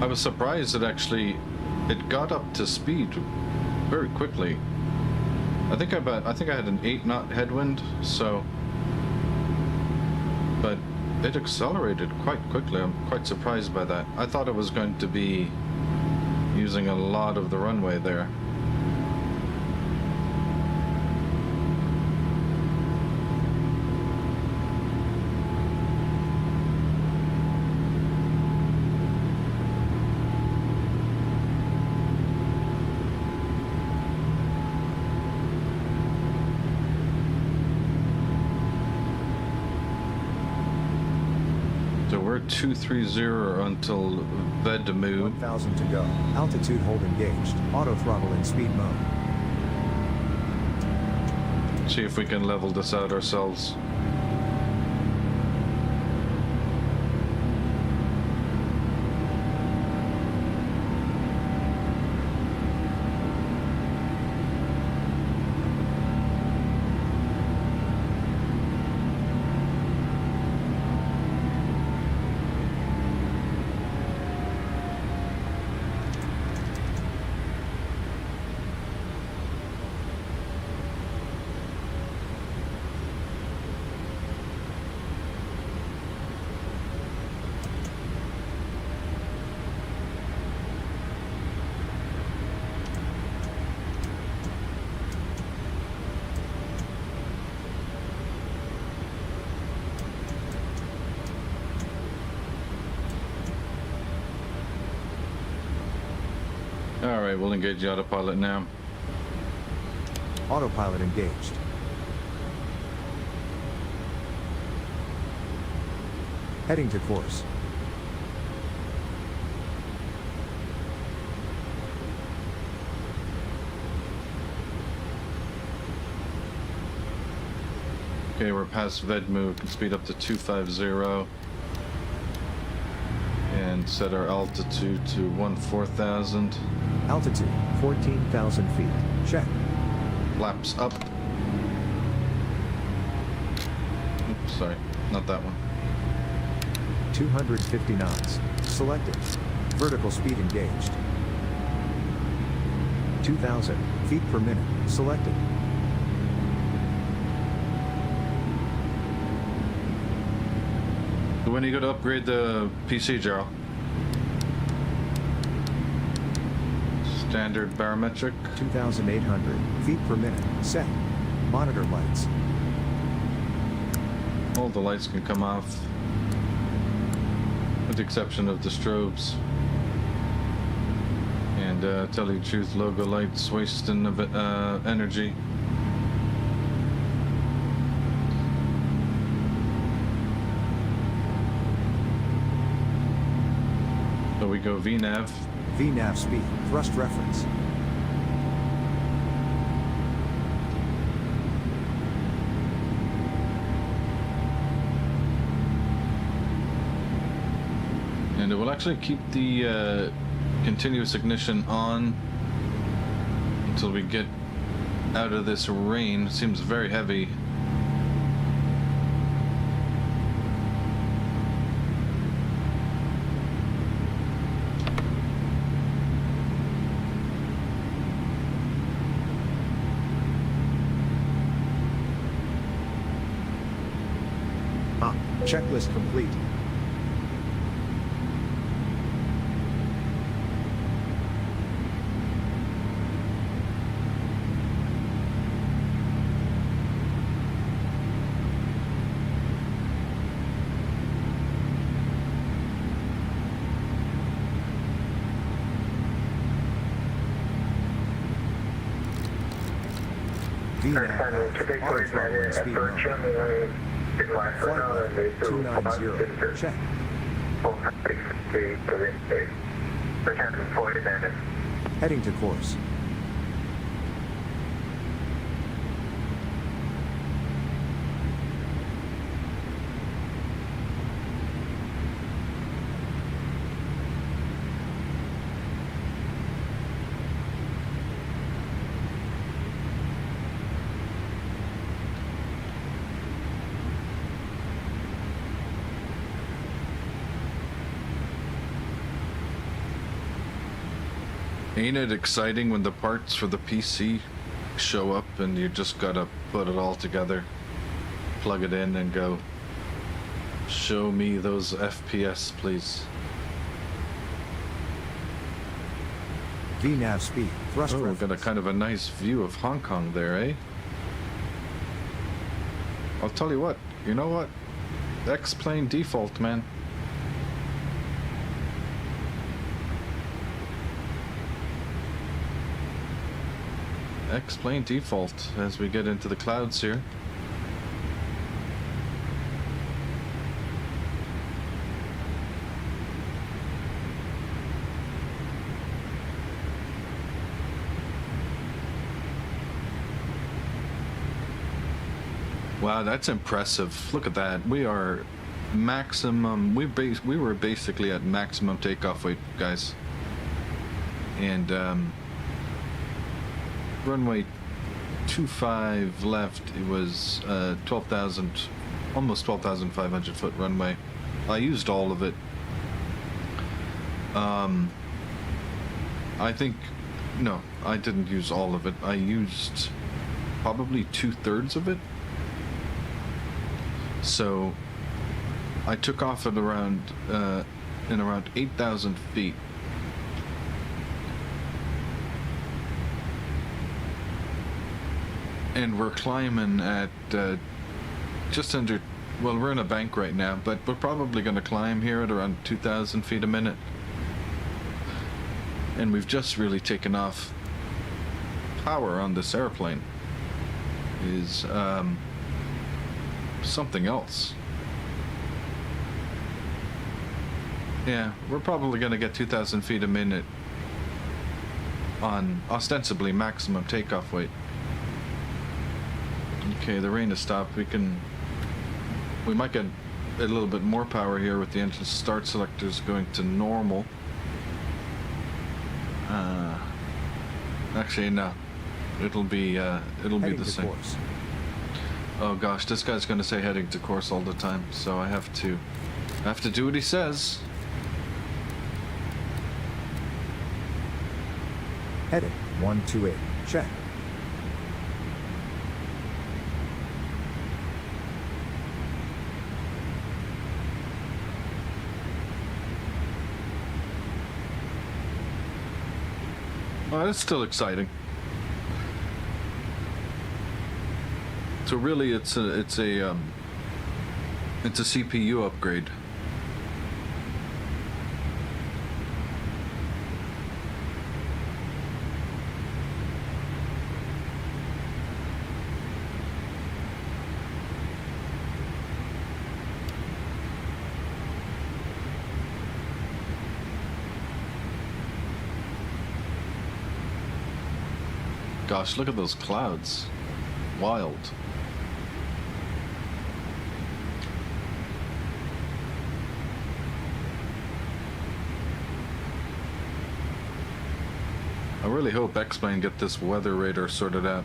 I was surprised it got up to speed very quickly. I think I had an 8-knot headwind, so, but it accelerated quite quickly. I'm quite surprised by that. I thought it was going to be using a lot of the runway there. So we're 230 until VED to move. 1,000 to go. Altitude hold engaged. Auto throttle in speed mode. See if we can level this out ourselves. Alright, we'll engage the autopilot now. Autopilot engaged. Heading to course. Okay, we're past VED move. Can speed up to 250. And set our altitude to 14,000. Altitude 14,000 feet. Check. Flaps up. Oops, sorry, not that one. 250 knots. Selected. Vertical speed engaged. 2,000 feet per minute. Selected. When are you going to upgrade the PC, Gerald? Standard barometric. 2,800 feet per minute. Set. Monitor lights. All the lights can come off, with the exception of the strobes. And tell you the truth, logo lights wasting energy. So we go VNAV. VNAV speed. Thrust reference. And it will actually keep the continuous ignition on until we get out of this rain. It seems very heavy. Checklist complete. Flight 290. Check. Heading to course. Ain't it exciting when the parts for the PC show up and you just gotta put it all together, plug it in and go, show me those FPS, please. VNAV speed. Thrust oh, we've reference. got a kind of a nice view of Hong Kong there, eh? I'll tell you what, you know what? X-plane default, man. X-plane default as we get into the clouds here. Wow, that's impressive. Look at that. We are maximum. We were basically at maximum takeoff weight, guys. And runway 25 left. It was 12,000, almost 12,500 foot runway. I used all of it. I think no, I didn't use all of it. I used probably 2/3 of it. So I took off at around in around 8,000 feet. And we're climbing at just under, well, we're in a bank right now, but we're probably going to climb here at around 2,000 feet a minute. And we've just really taken off. Power on this airplane is something else. Yeah, we're probably going to get 2,000 feet a minute on ostensibly maximum takeoff weight. Okay, the rain has stopped. We might get a little bit more power here with the engine start selectors going to normal. Actually, no. It'll be the same. Course. Oh gosh, this guy's going to say heading to course all the time, so I have to I have to do what he says. Heading 128. Check. Well, it's still exciting. So really, it's a CPU upgrade. Gosh, look at those clouds. Wild. I really hope X-Plane get this weather radar sorted out.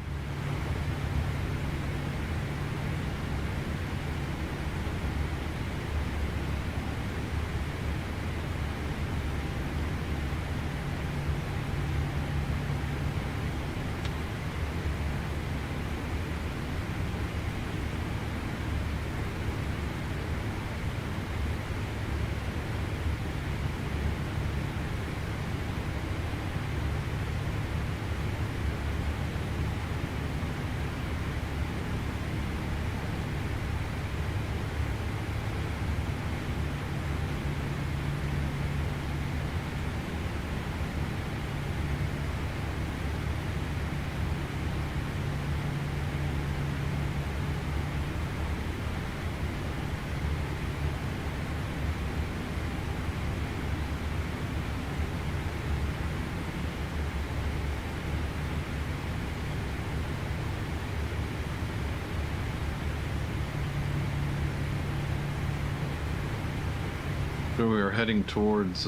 So we are heading towards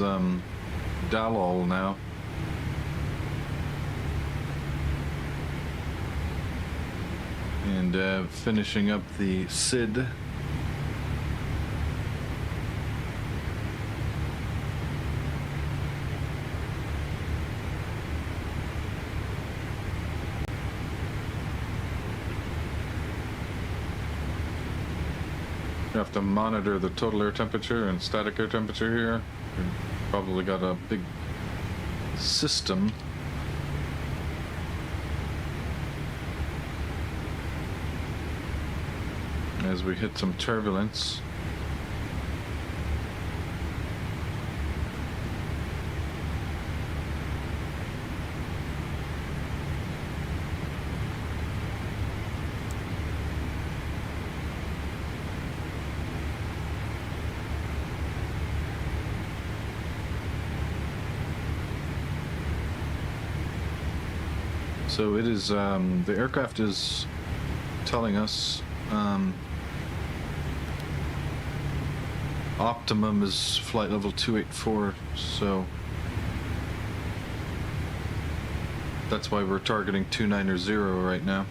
Dalal now. And finishing up the SID. You have to monitor the total air temperature and static air temperature here. We've probably got a big system. As we hit some turbulence. So it is, the aircraft is telling us optimum is flight level 284, so that's why we're targeting 290 right now.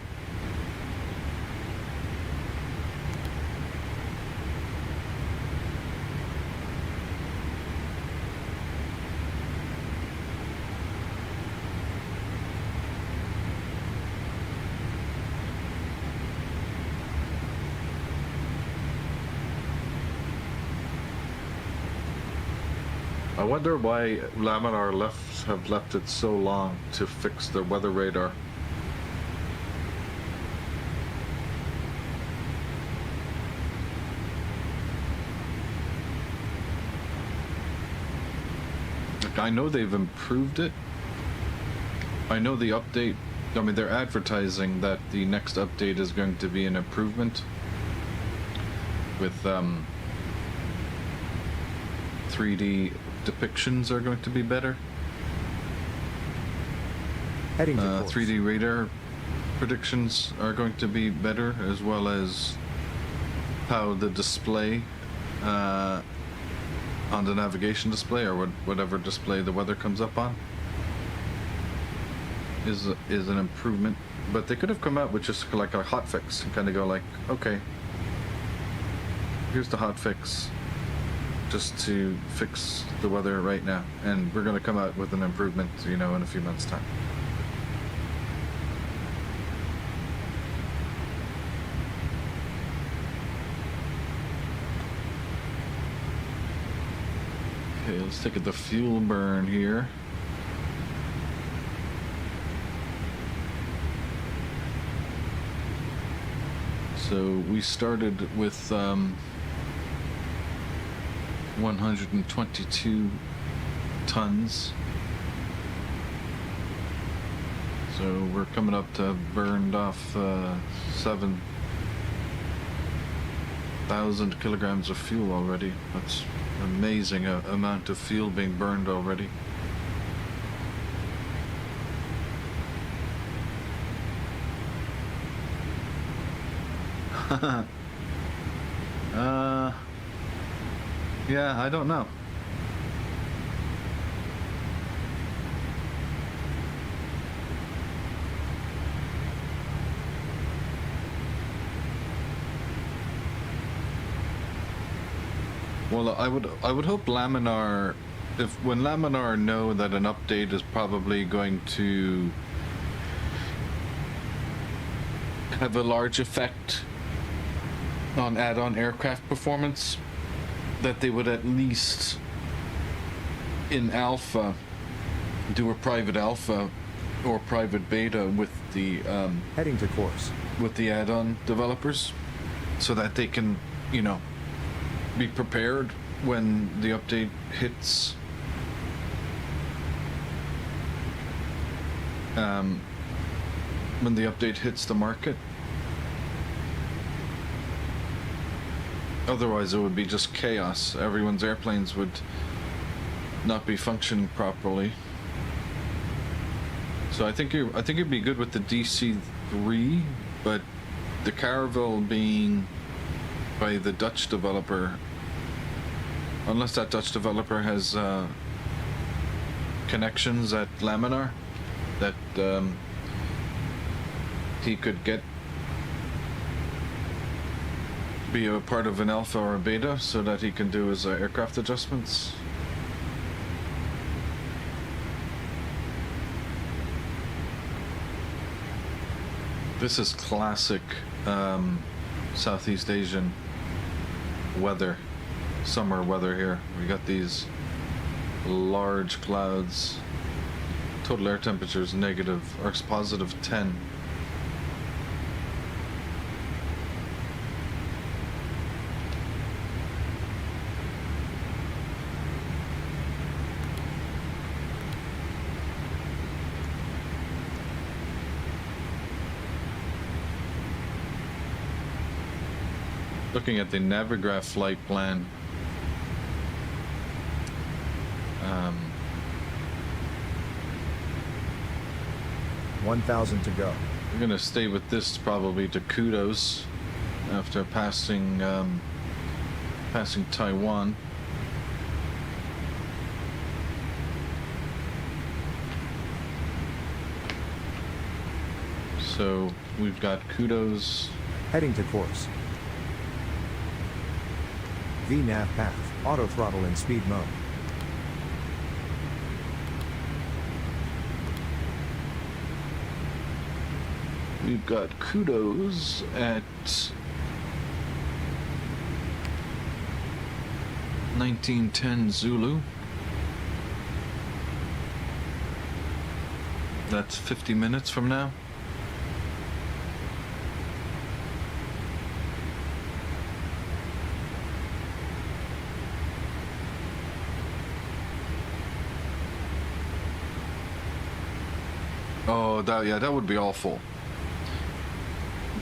I wonder why Laminar have left it so long to fix their weather radar. Like, I know they've improved it. I know the update, I mean, they're advertising that the next update is going to be an improvement with 3D depictions are going to be better. Heading to course. 3D radar predictions are going to be better, as well as how the display on the navigation display, or whatever display the weather comes up on, is an improvement. But they could have come out with just like a hot fix and kind of go like, okay, here's the hot fix. just to fix the weather right now, and we're going to come out with an improvement, you know, in a few months' time. Okay, let's take the fuel burn here. So we started with 122 tons. So we're coming up to burned off 7,000 kilograms of fuel already. That's an amazing amount of fuel being burned already. Yeah, I don't know. Well, I would hope Laminar, when Laminar know that an update is probably going to have a large effect on add-on aircraft performance, that they would at least in alpha do a private alpha or private beta with the Heading to course. with the add-on developers, so that they can, you know, be prepared when the update hits. When the update hits the market. Otherwise, it would be just chaos. Everyone's airplanes would not be functioning properly. So I think it'd be good with the DC-3, but the Caravelle being by the Dutch developer, unless that Dutch developer has connections at Laminar that he could be a part of an alpha or a beta so that he can do his aircraft adjustments. This is classic Southeast Asian weather, summer weather here. We got these large clouds. Total air temperature is negative, or it's positive 10. Looking at the Navigraph flight plan, 1,000 to go. we're gonna stay with this probably to Kudos after passing Taiwan. So we've got Kudos. Heading to course. VNAV path. Auto throttle in speed mode. We've got Kudos at 1910 Zulu. That's 50 minutes from now. Oh, that would be awful.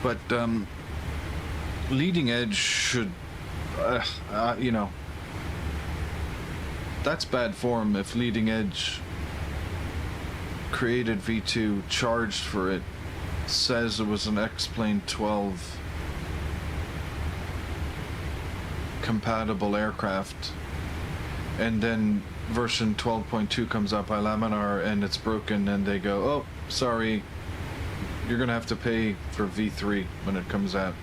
But leading edge should, you know, that's bad form if leading edge created V2, charged for it, says it was an X-Plane 12 compatible aircraft, and then version 12.2 comes out by Laminar and it's broken, and they go, oh, sorry, you're gonna have to pay for V3 when it comes out.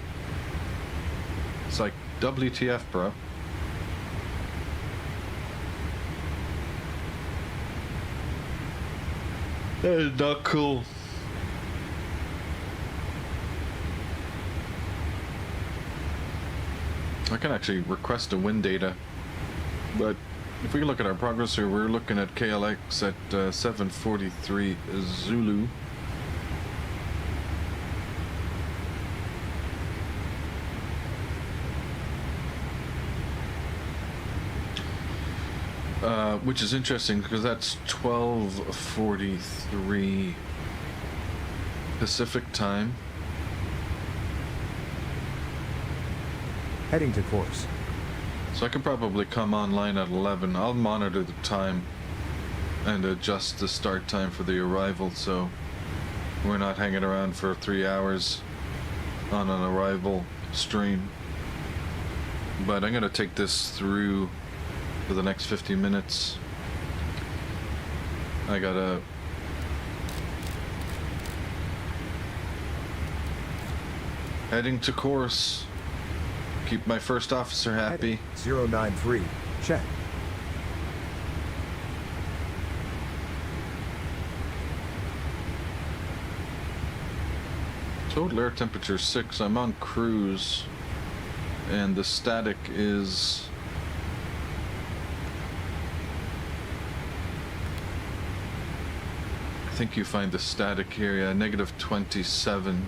It's like, WTF, bro. That is not cool. I can actually request the wind data, but if we look at our progress here, we're looking at KLAX at 743 Zulu. Which is interesting because that's 12:43 Pacific time. Heading to course. So I can probably come online at 11. I'll monitor the time and adjust the start time for the arrival, so we're not hanging around for 3 hours on an arrival stream. But I'm going to take this through for the next 50 minutes. I gotta heading to course. Keep my first officer happy. Heading 093. Check. Total air temperature 6. I'm on cruise, and the static is I think you find the static here, yeah, negative 27.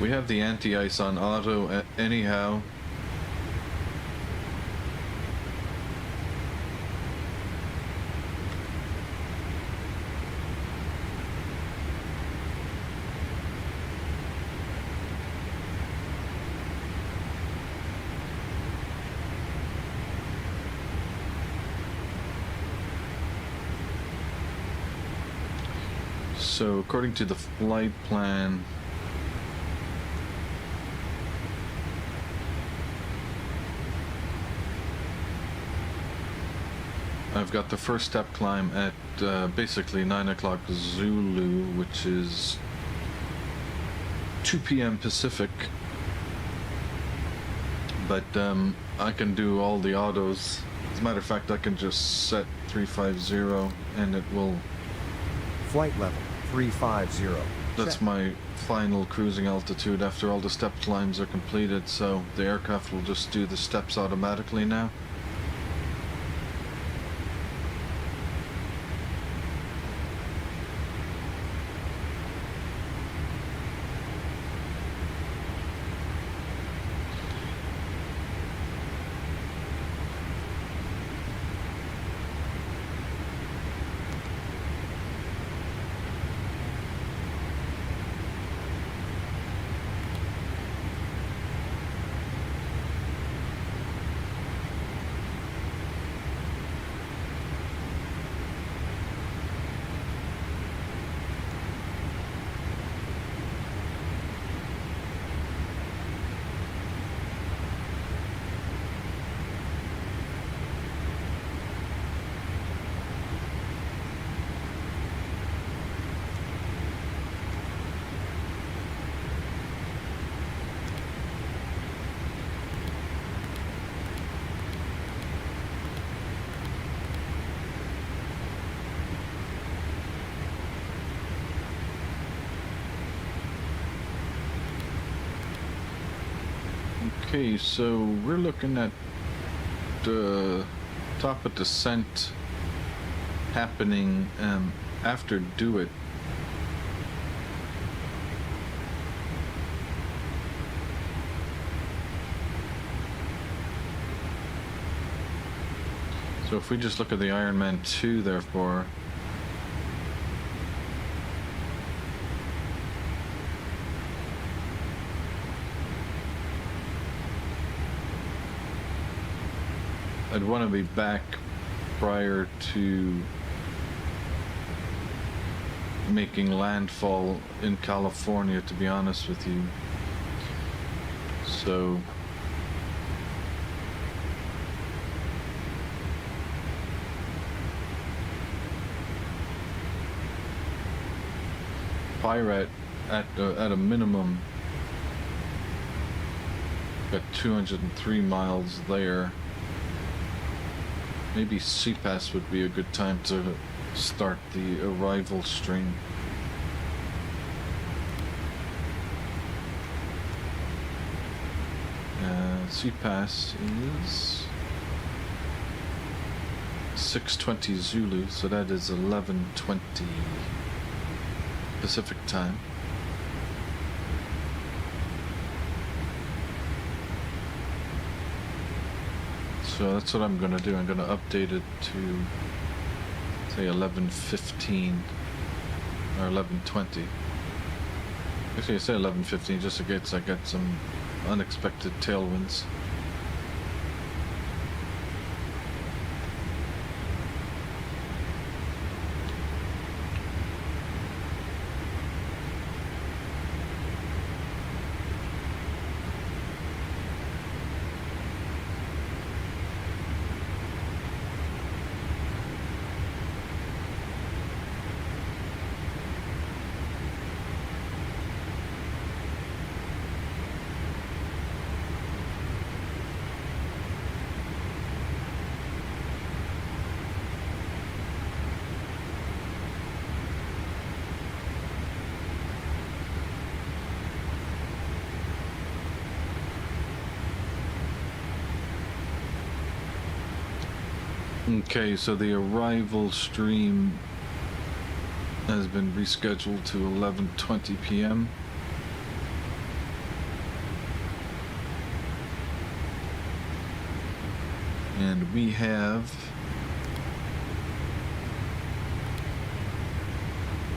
We have the anti-ice on auto anyhow. So according to the flight plan, I've got the first step climb at basically 9 o'clock Zulu, which is 2 p.m. Pacific. But I can do all the autos. As a matter of fact, I can just set 350 and it will... Flight level 350. That's Check. my final cruising altitude after all the step climbs are completed, so the aircraft will just do the steps automatically now. Okay, so we're looking at the top of descent happening after Do It. So if we just look at the Ironman 2, therefore, I'd want to be back prior to making landfall in California, to be honest with you. So Pirate at a minimum got 203 miles there. Maybe CPAS would be a good time to start the arrival stream. CPAS is 6:20 Zulu, so that is 11:20 Pacific time. So that's what I'm gonna do. I'm gonna update it to say 11:15 or 11:20. Actually, I say 11:15 just in case I get some unexpected tailwinds. Okay, so the arrival stream has been rescheduled to 11:20 p.m. And we have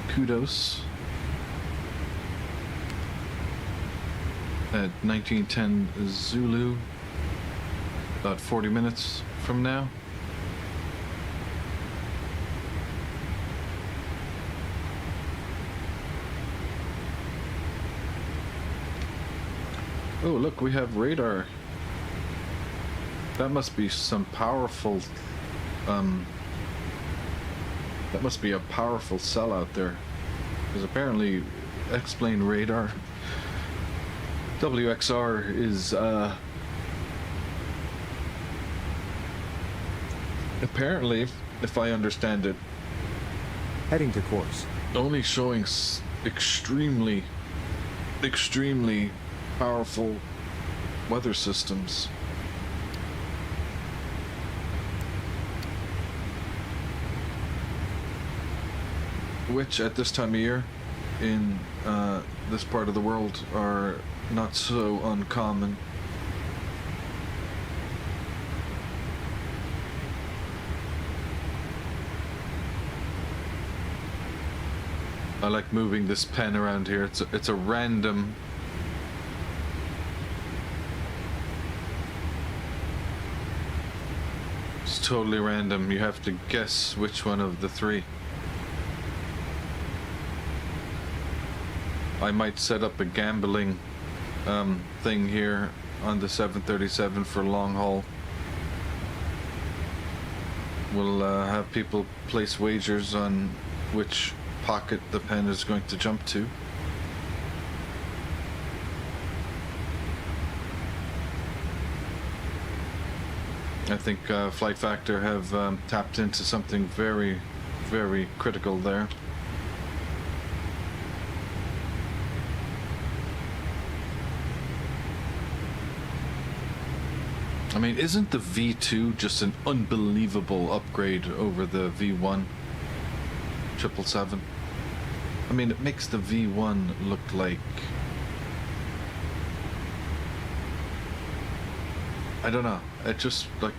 Kudos at 1910 Zulu, about 40 minutes from now. Oh, look, we have radar. That must be some powerful, that must be a powerful cell out there. Because apparently, X-plane radar, WXR is, apparently, if I understand it, Heading to course. only showing extremely powerful weather systems. Which at this time of year in this part of the world are not so uncommon. I like moving this pen around here. It's a random totally random. You have to guess which one of the three. I might set up a gambling thing here on the 737 for long haul. We'll have people place wagers on which pocket the pen is going to jump to. I think FlightFactor have tapped into something very, very critical there. I mean, isn't the V2 just an unbelievable upgrade over the V1 777? I mean, it makes the V1 look like, I don't know, it just like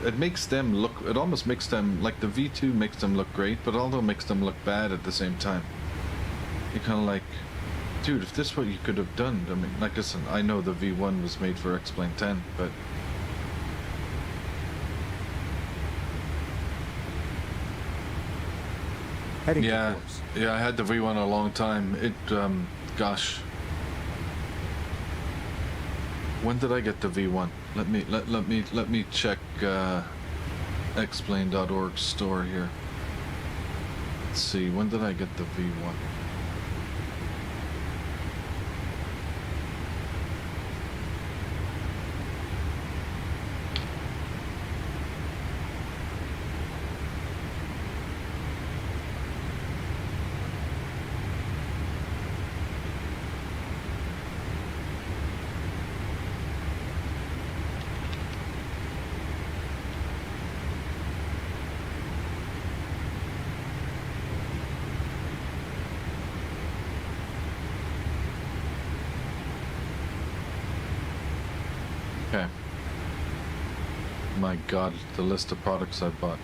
it makes them look, it almost makes them like the V2 makes them look great, but also makes them look bad at the same time. You're kind of like, dude, if this is what you could have done, I mean, like, listen, I know the V1 was made for X-Plane 10, but yeah, I had the V1 a long time. It, gosh, when did I get the V1? Let me check xplane.org store here. Let's see, when did I get the V1? Okay. My God, the list of products I bought.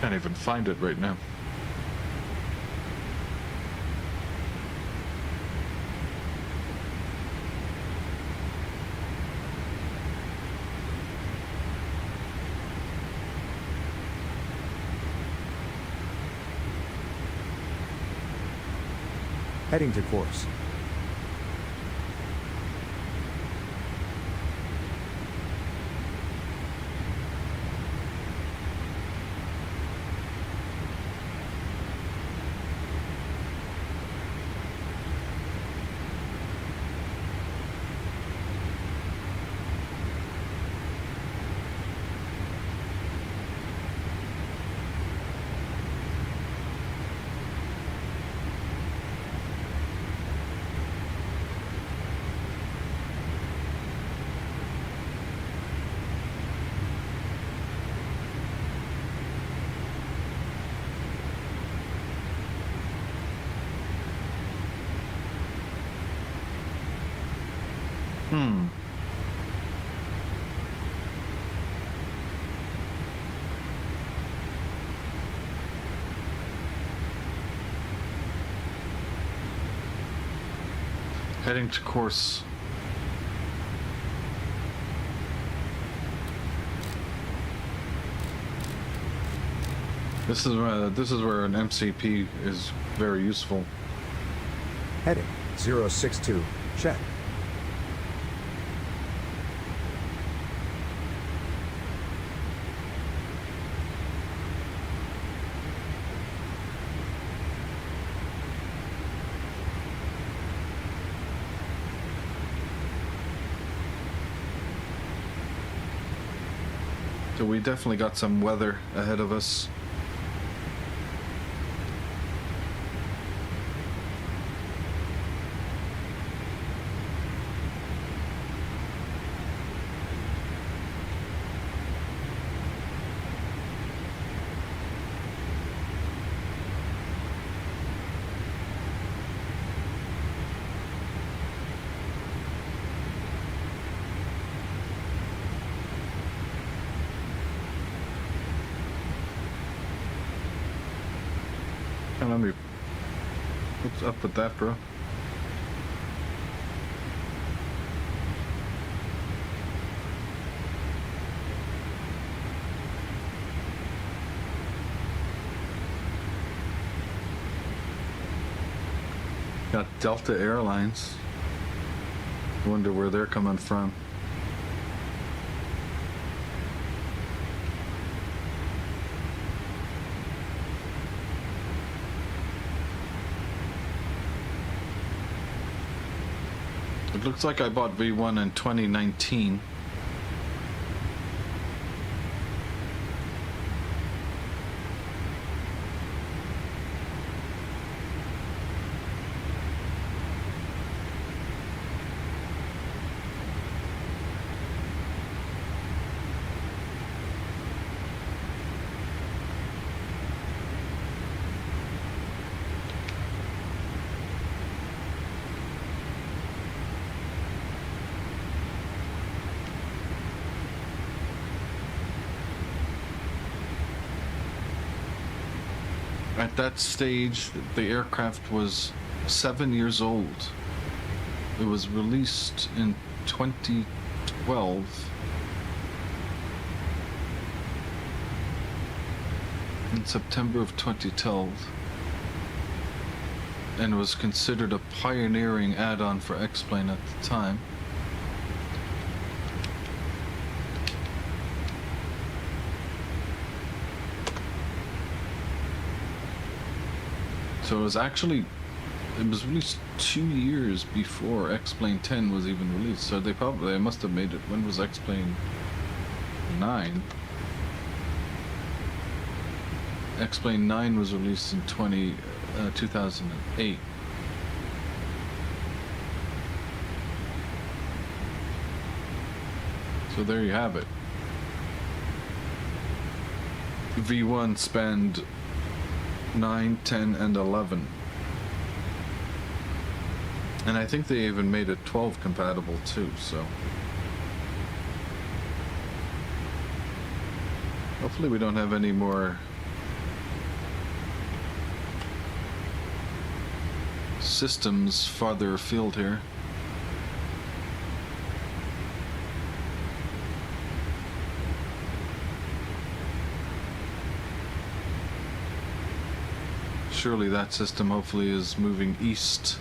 Can't even find it right now. Heading to course. Heading to course. This is where an MCP is very useful. Heading 062. Check. So we definitely got some weather ahead of us. Let me. What's up with that, bro? Got Delta Airlines. Wonder where they're coming from. It looks like I bought V1 in 2019. At that stage, the aircraft was 7 years old. It was released in 2012. In September of 2012. And was considered a pioneering add-on for X-Plane at the time. So it was actually, it was released 2 years before X-Plane 10 was even released. So they must have made it, when was X-Plane 9? X-Plane 9 was released in 2008. So there you have it. V1 spanned 9, 10, and 11. And I think they even made it 12 compatible too, so. Hopefully we don't have any more systems farther afield here. Surely that system hopefully is moving east.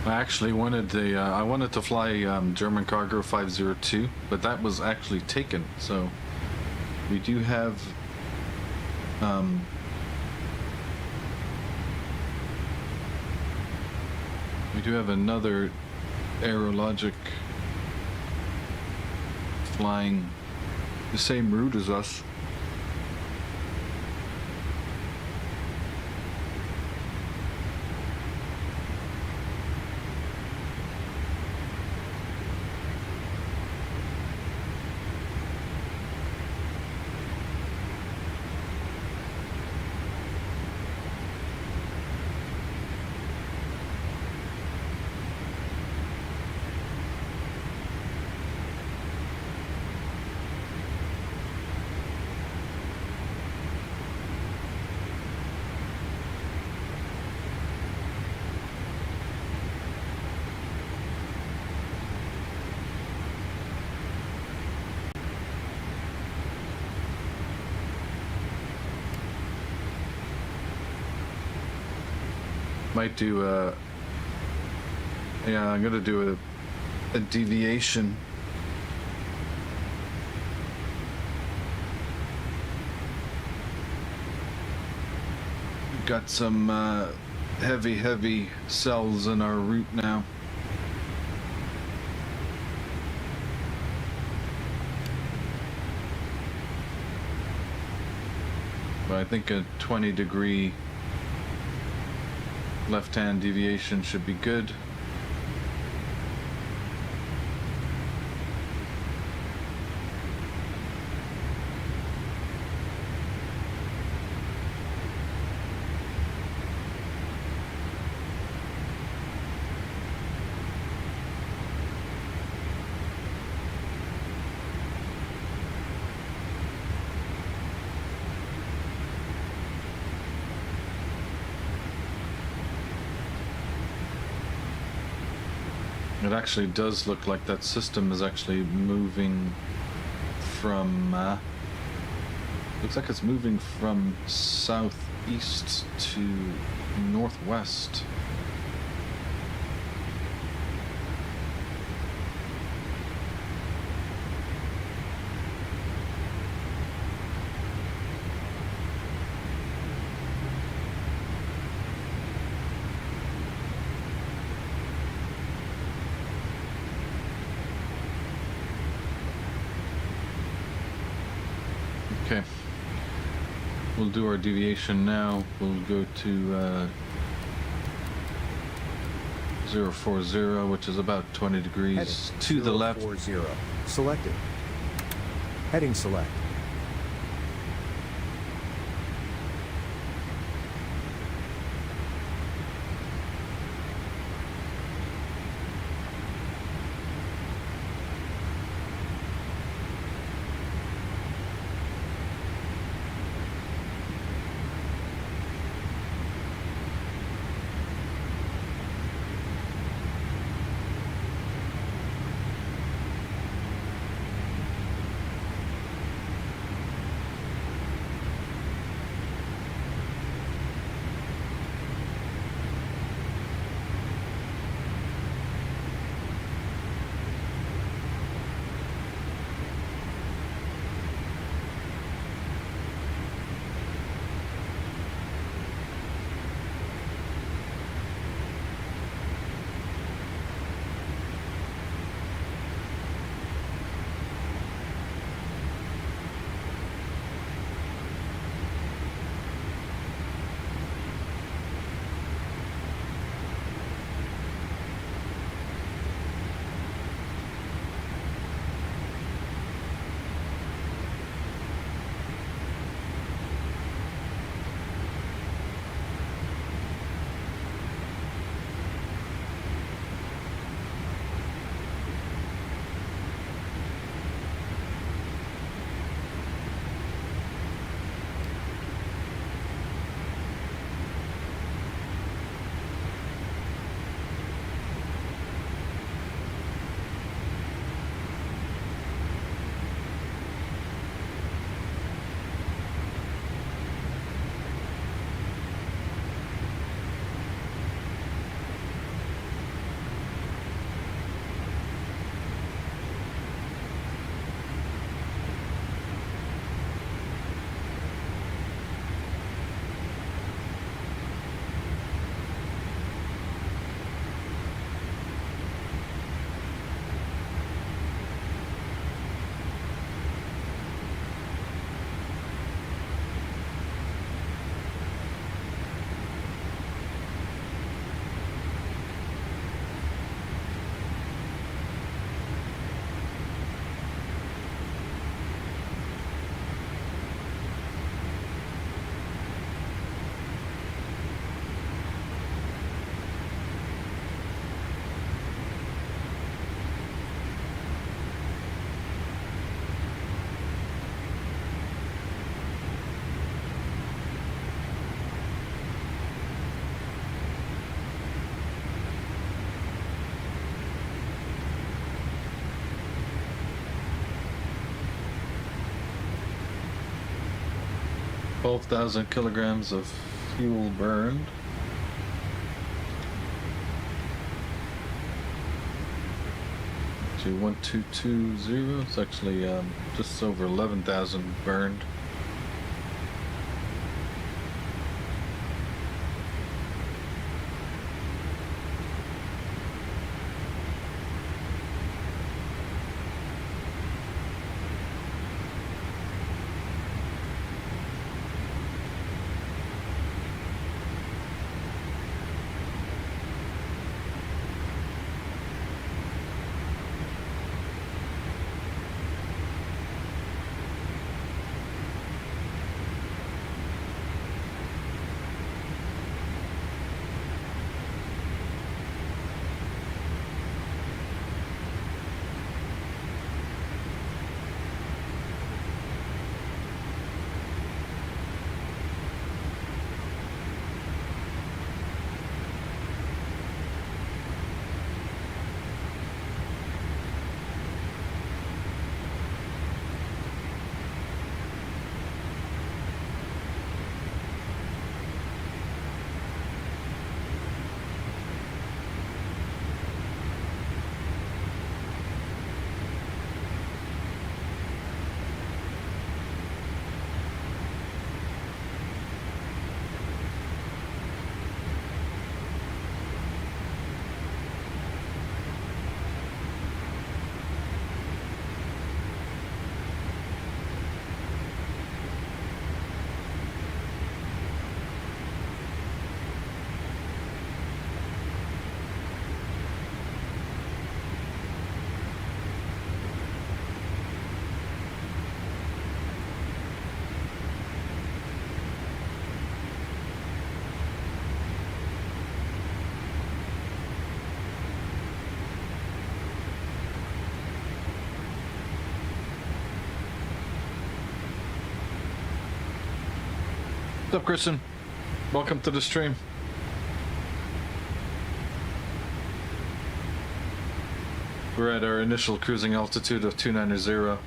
I actually wanted the I wanted to fly German Cargo 502, but that was actually taken. So we do have another Aerologic flying the same route as us. Might do yeah, I'm gonna do a deviation. Got some heavy cells in our route now. But I think a 20-degree left-hand deviation should be good. It actually does look like that system is actually moving from, looks like it's moving from southeast to northwest. Okay. We'll do our deviation now. We'll go to 040, which is about 20 degrees Heading to the left. 040. Selected. Heading select. $12,000 kilograms of fuel burned. To 1220. It's actually just over 11,000 burned. What's up, Christian? Welcome to the stream. We're at our initial cruising altitude of 290.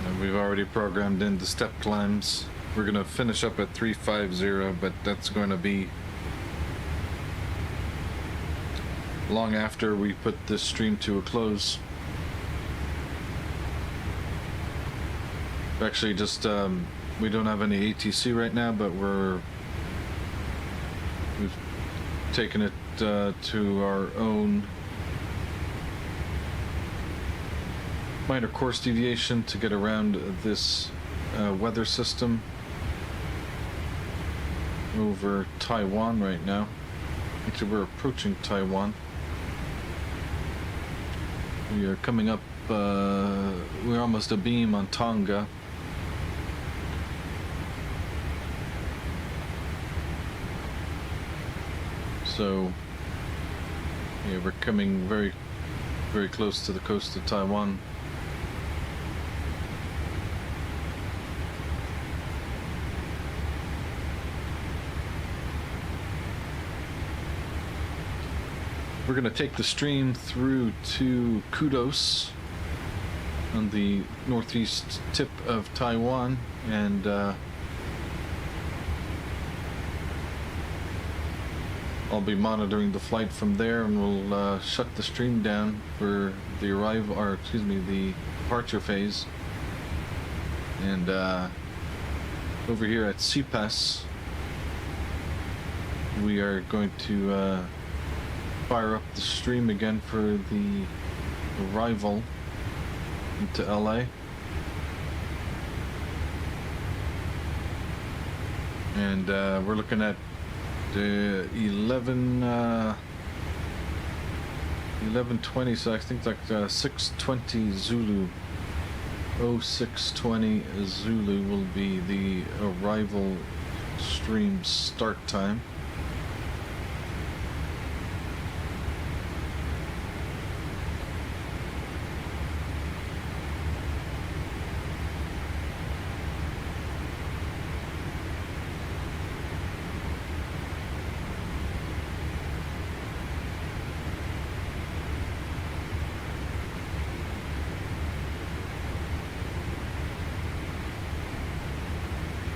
And we've already programmed in the step climbs. We're going to finish up at 350, but that's going to be long after we put this stream to a close. Actually, just we don't have any ATC right now, but we've taken it to our own minor course deviation to get around this weather system over Taiwan right now. Actually, we're approaching Taiwan. We are coming up, we're almost a beam on Tonga. So, yeah, we're coming very, very close to the coast of Taiwan. We're going to take the stream through to Kudos on the northeast tip of Taiwan, and I'll be monitoring the flight from there, and we'll shut the stream down for the arrival, or excuse me, the departure phase. And over here at CPAS, we are going to fire up the stream again for the arrival into LA. And we're looking at 11:20, so I think like 6:20 Zulu, 0620 Zulu will be the arrival stream start time.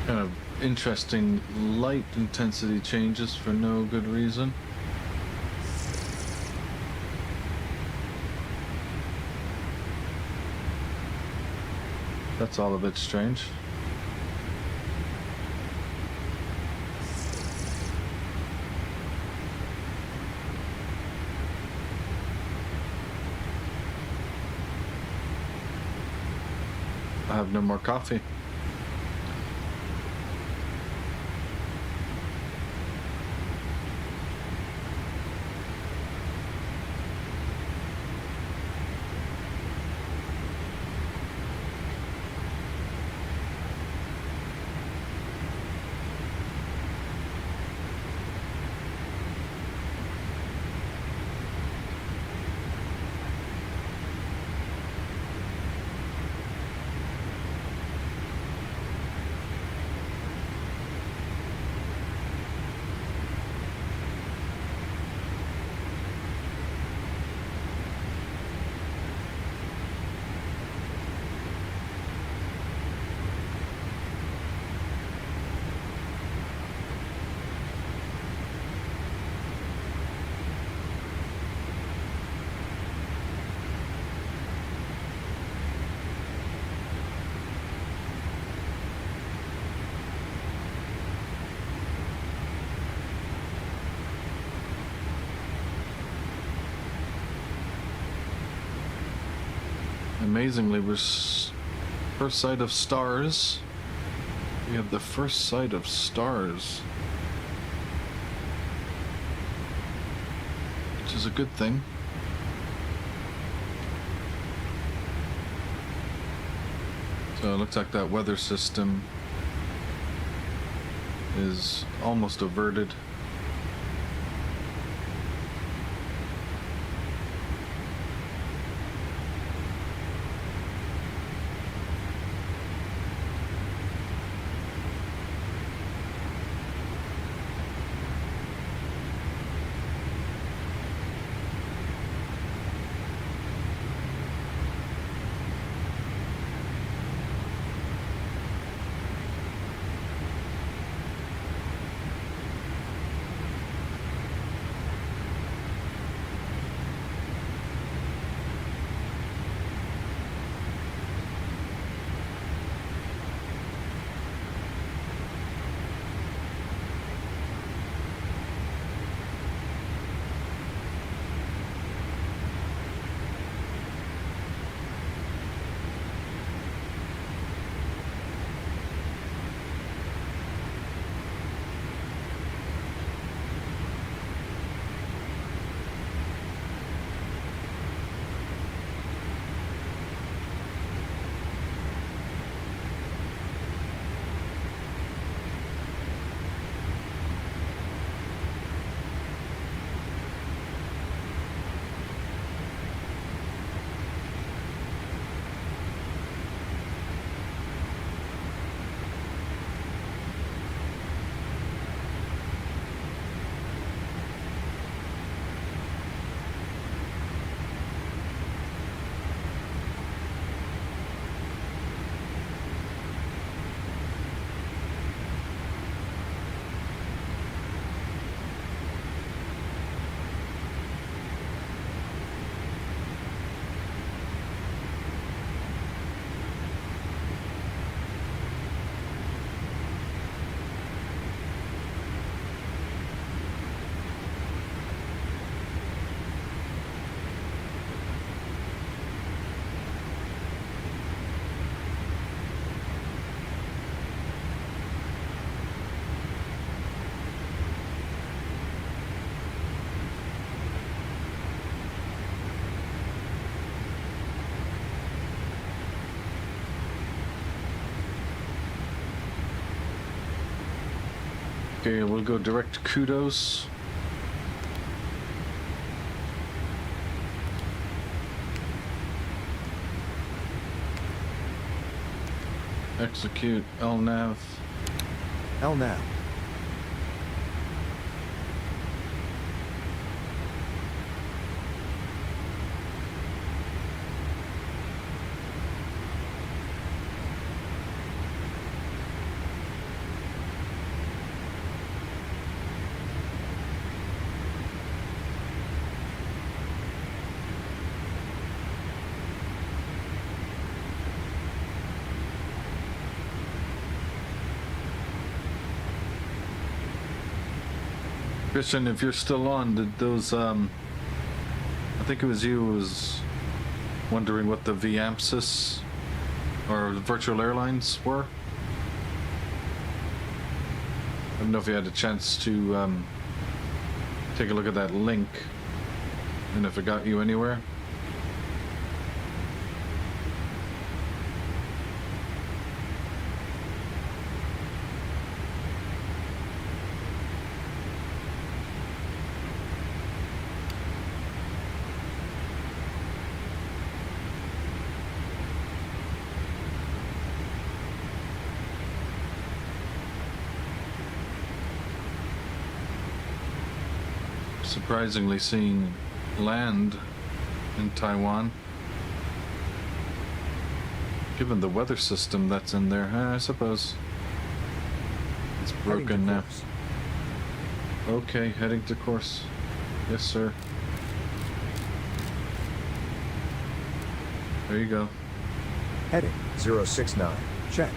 Kind of interesting light intensity changes for no good reason. That's all a bit strange. I have no more coffee. Amazingly, we're first sight of stars. We have the first sight of stars, which is a good thing. So it looks like that weather system is almost averted. Okay, we'll go direct to Kudos. Execute LNAV. LNAV. Christian, if you're still on, did those, I think it was you who was wondering what the VAMSIS or virtual airlines were? I don't know if you had a chance to take a look at that link and if it got you anywhere. Surprisingly seeing land in Taiwan, given the weather system that's in there. I suppose it's broken now. Okay, heading to course. Yes, sir. There you go. Heading 069. Check.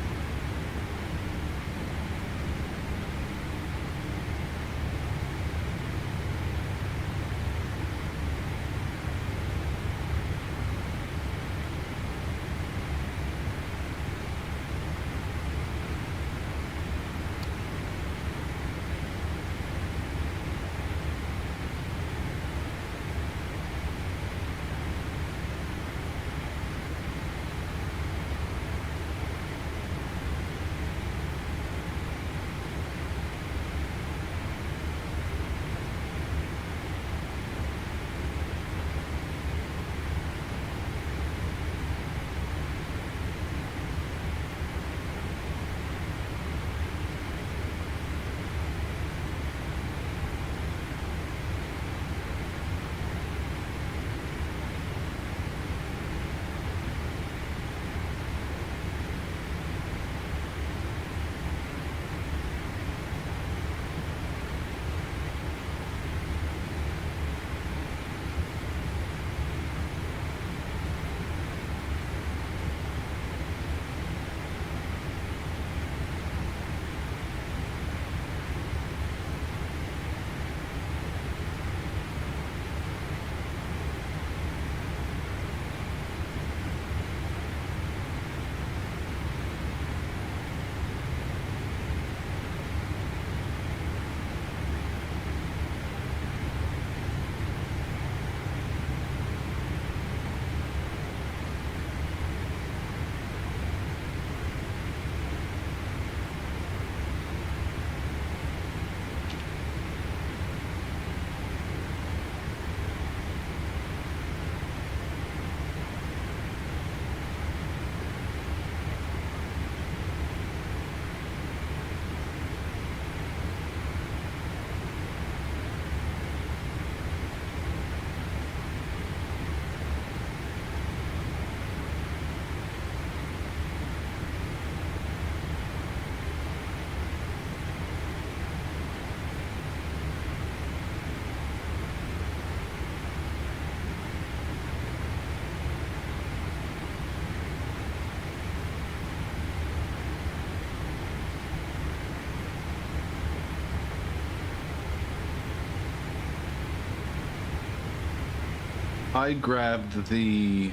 I grabbed the...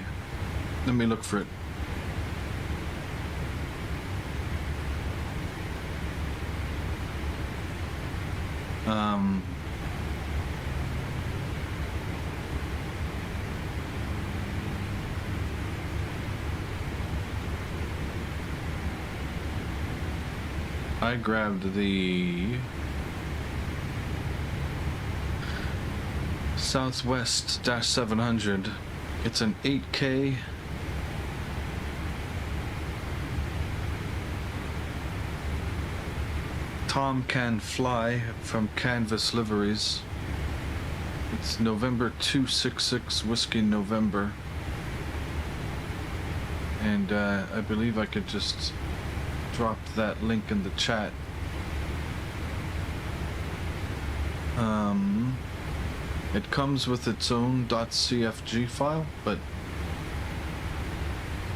Let me look for it. I grabbed the Southwest -700. It's an 8K. Tom Can Fly from Canvas Liveries. It's November 266 Whiskey November. And I believe I could just drop that link in the chat. It comes with its own .cfg file, but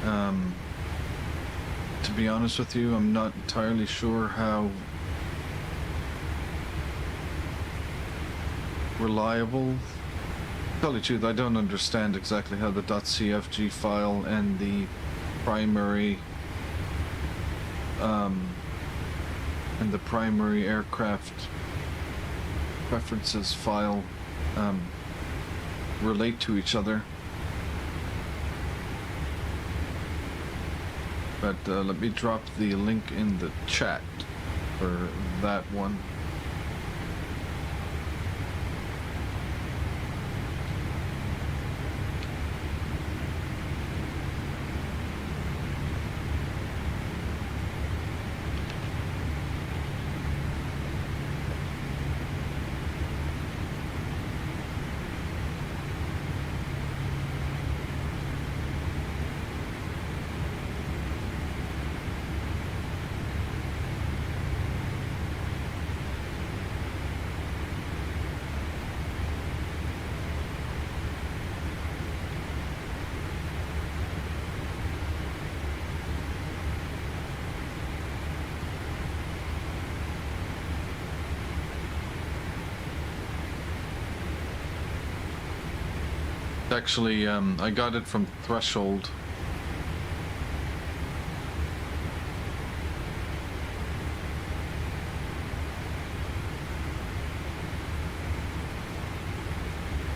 to be honest with you, I'm not entirely sure how reliable. To tell you the truth, I don't understand exactly how the .cfg file and the primary aircraft preferences file relate to each other. But let me drop the link in the chat for that one. Actually, I got it from Threshold.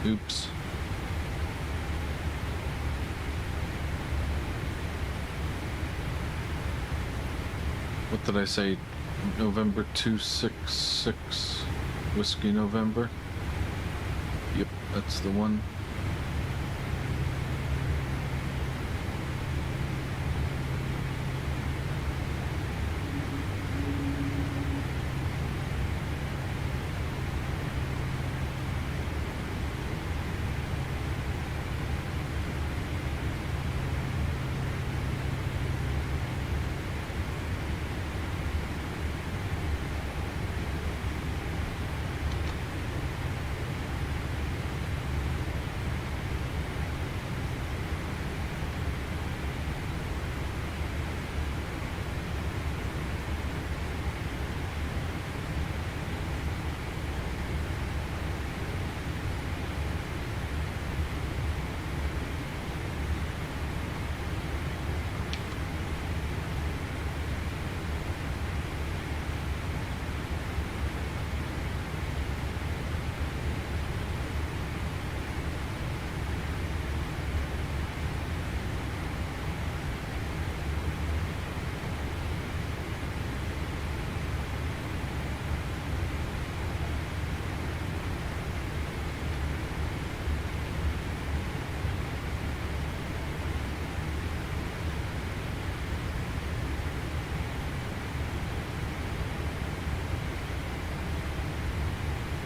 Oops. What did I say? November 266 Whiskey November? Yep, that's the one.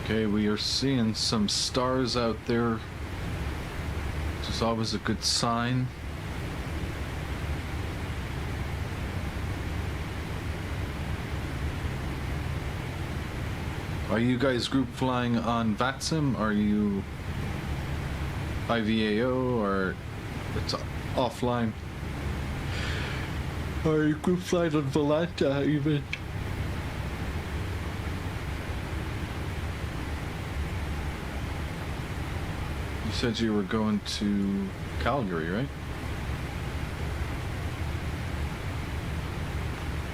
Okay, we are seeing some stars out there, which is always a good sign. Are you guys group flying on VATSIM? Are you IVAO or it's offline? Are you group flying on Volanta even? You said you were going to Calgary, right?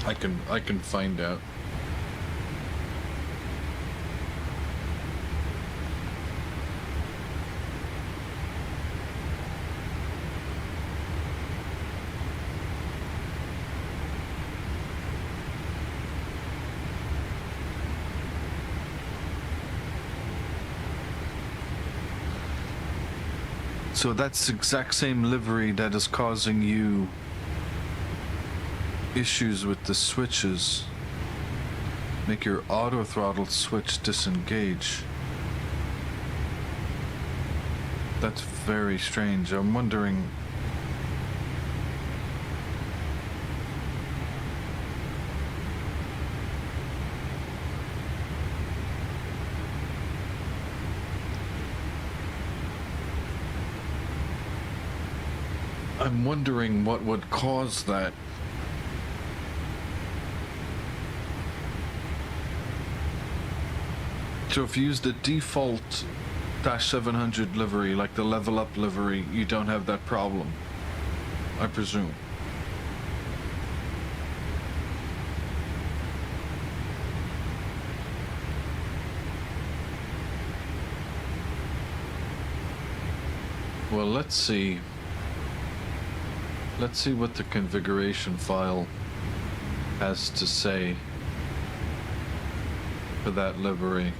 I can find out. So that's the exact same livery that is causing you issues with the switches. Make your auto throttle switch disengage. That's very strange. I'm wondering. I'm wondering what would cause that. So if you use the default -700 livery, like the level up livery, you don't have that problem, I presume. Well, let's see. Let's see what the configuration file has to say for that livery.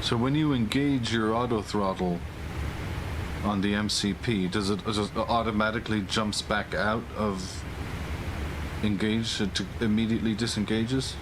So when you engage your auto throttle on the MCP, does it automatically jumps back out of engage? It immediately disengages?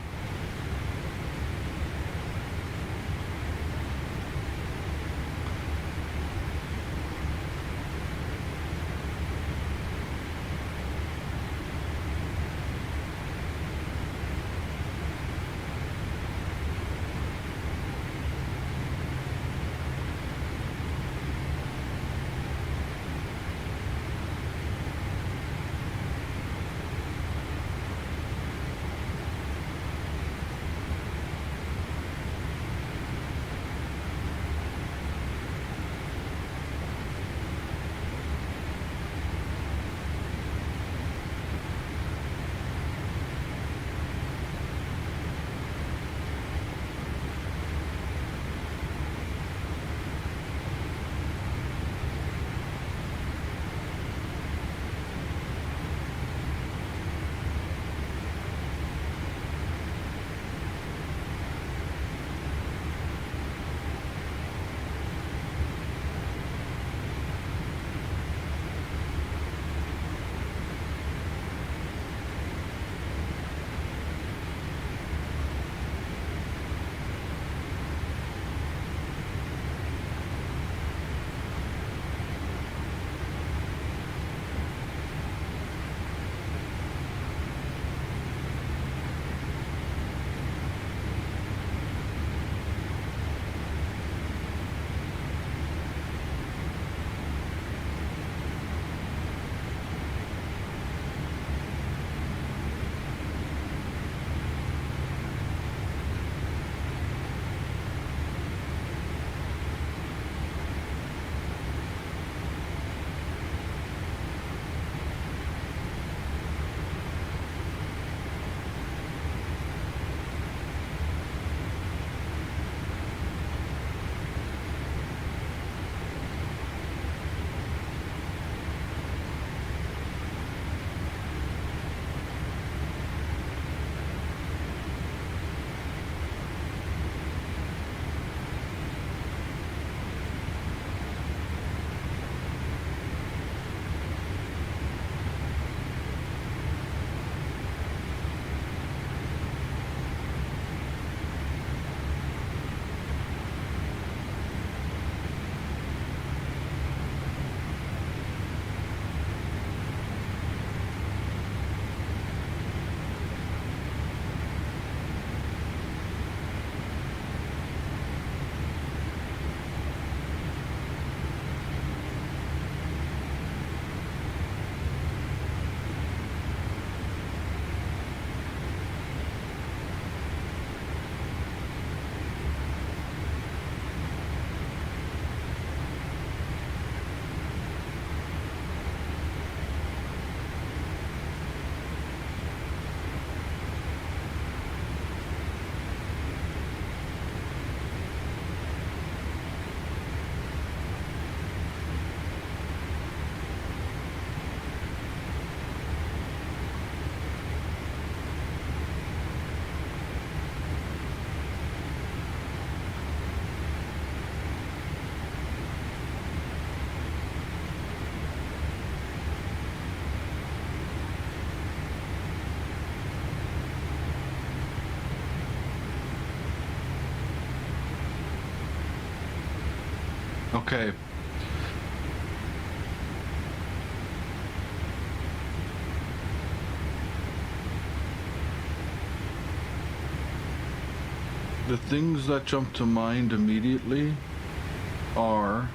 Okay. The things that jump to mind immediately are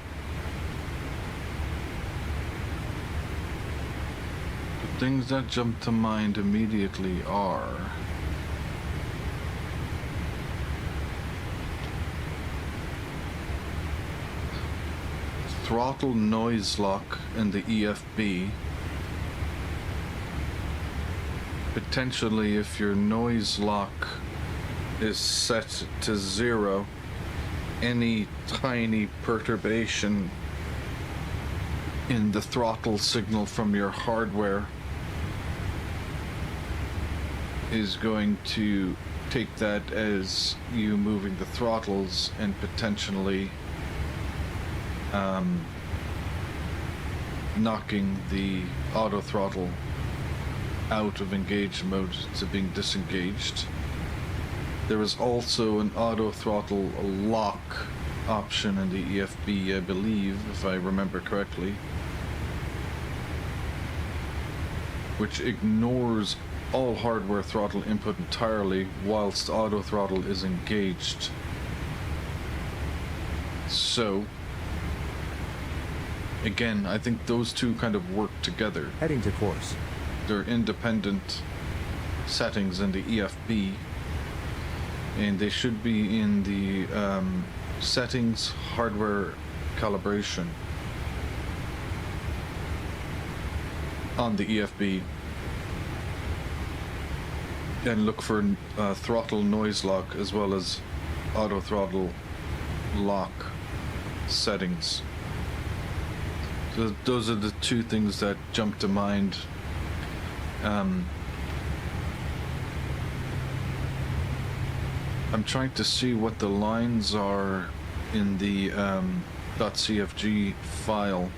throttle noise lock in the EFB. Potentially, if your noise lock is set to 0, any tiny perturbation in the throttle signal from your hardware is going to take that as you moving the throttles and potentially knocking the auto throttle out of engaged mode to being disengaged. There is also an auto throttle lock option in the EFB, I believe, if I remember correctly, which ignores all hardware throttle input entirely whilst auto throttle is engaged. So, again, I think those two kind of work together. Heading to course. They're independent settings in the EFB, and they should be in the settings hardware calibration on the EFB, and look for throttle noise lock as well as auto throttle lock settings. So those are the two things that jump to mind. I'm trying to see what the lines are in the .cfg file.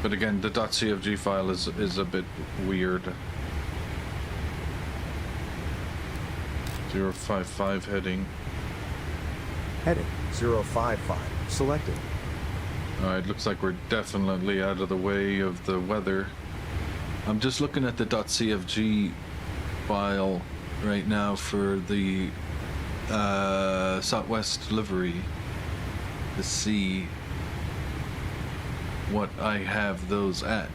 But again, the .cfg file is a bit weird. 055 heading. Heading 055 selected. Alright, looks like we're definitely out of the way of the weather. I'm just looking at the .cfg file right now for the Southwest livery to see what I have those at.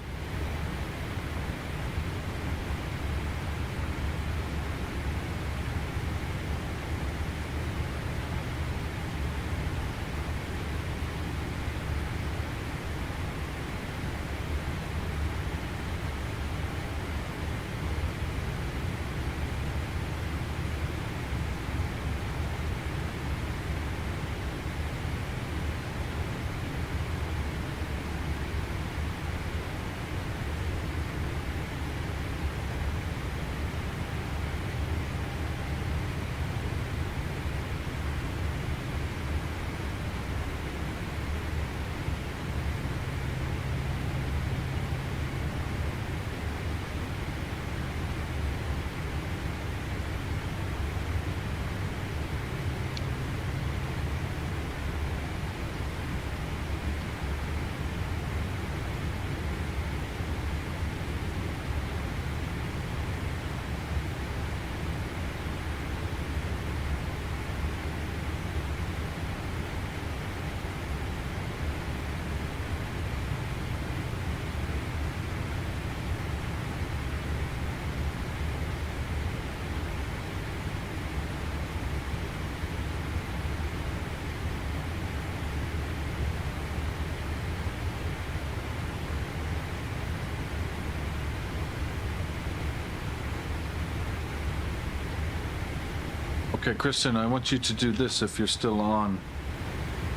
Okay, Kristen, I want you to do this if you're still on.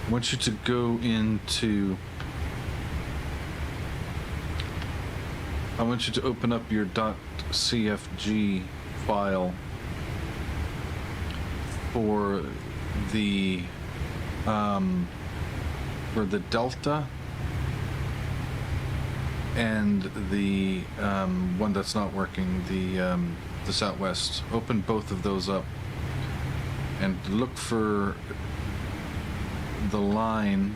I want you to go into... I want you to open up your .cfg file for the Delta and the one that's not working, the Southwest. Open both of those up and look for the line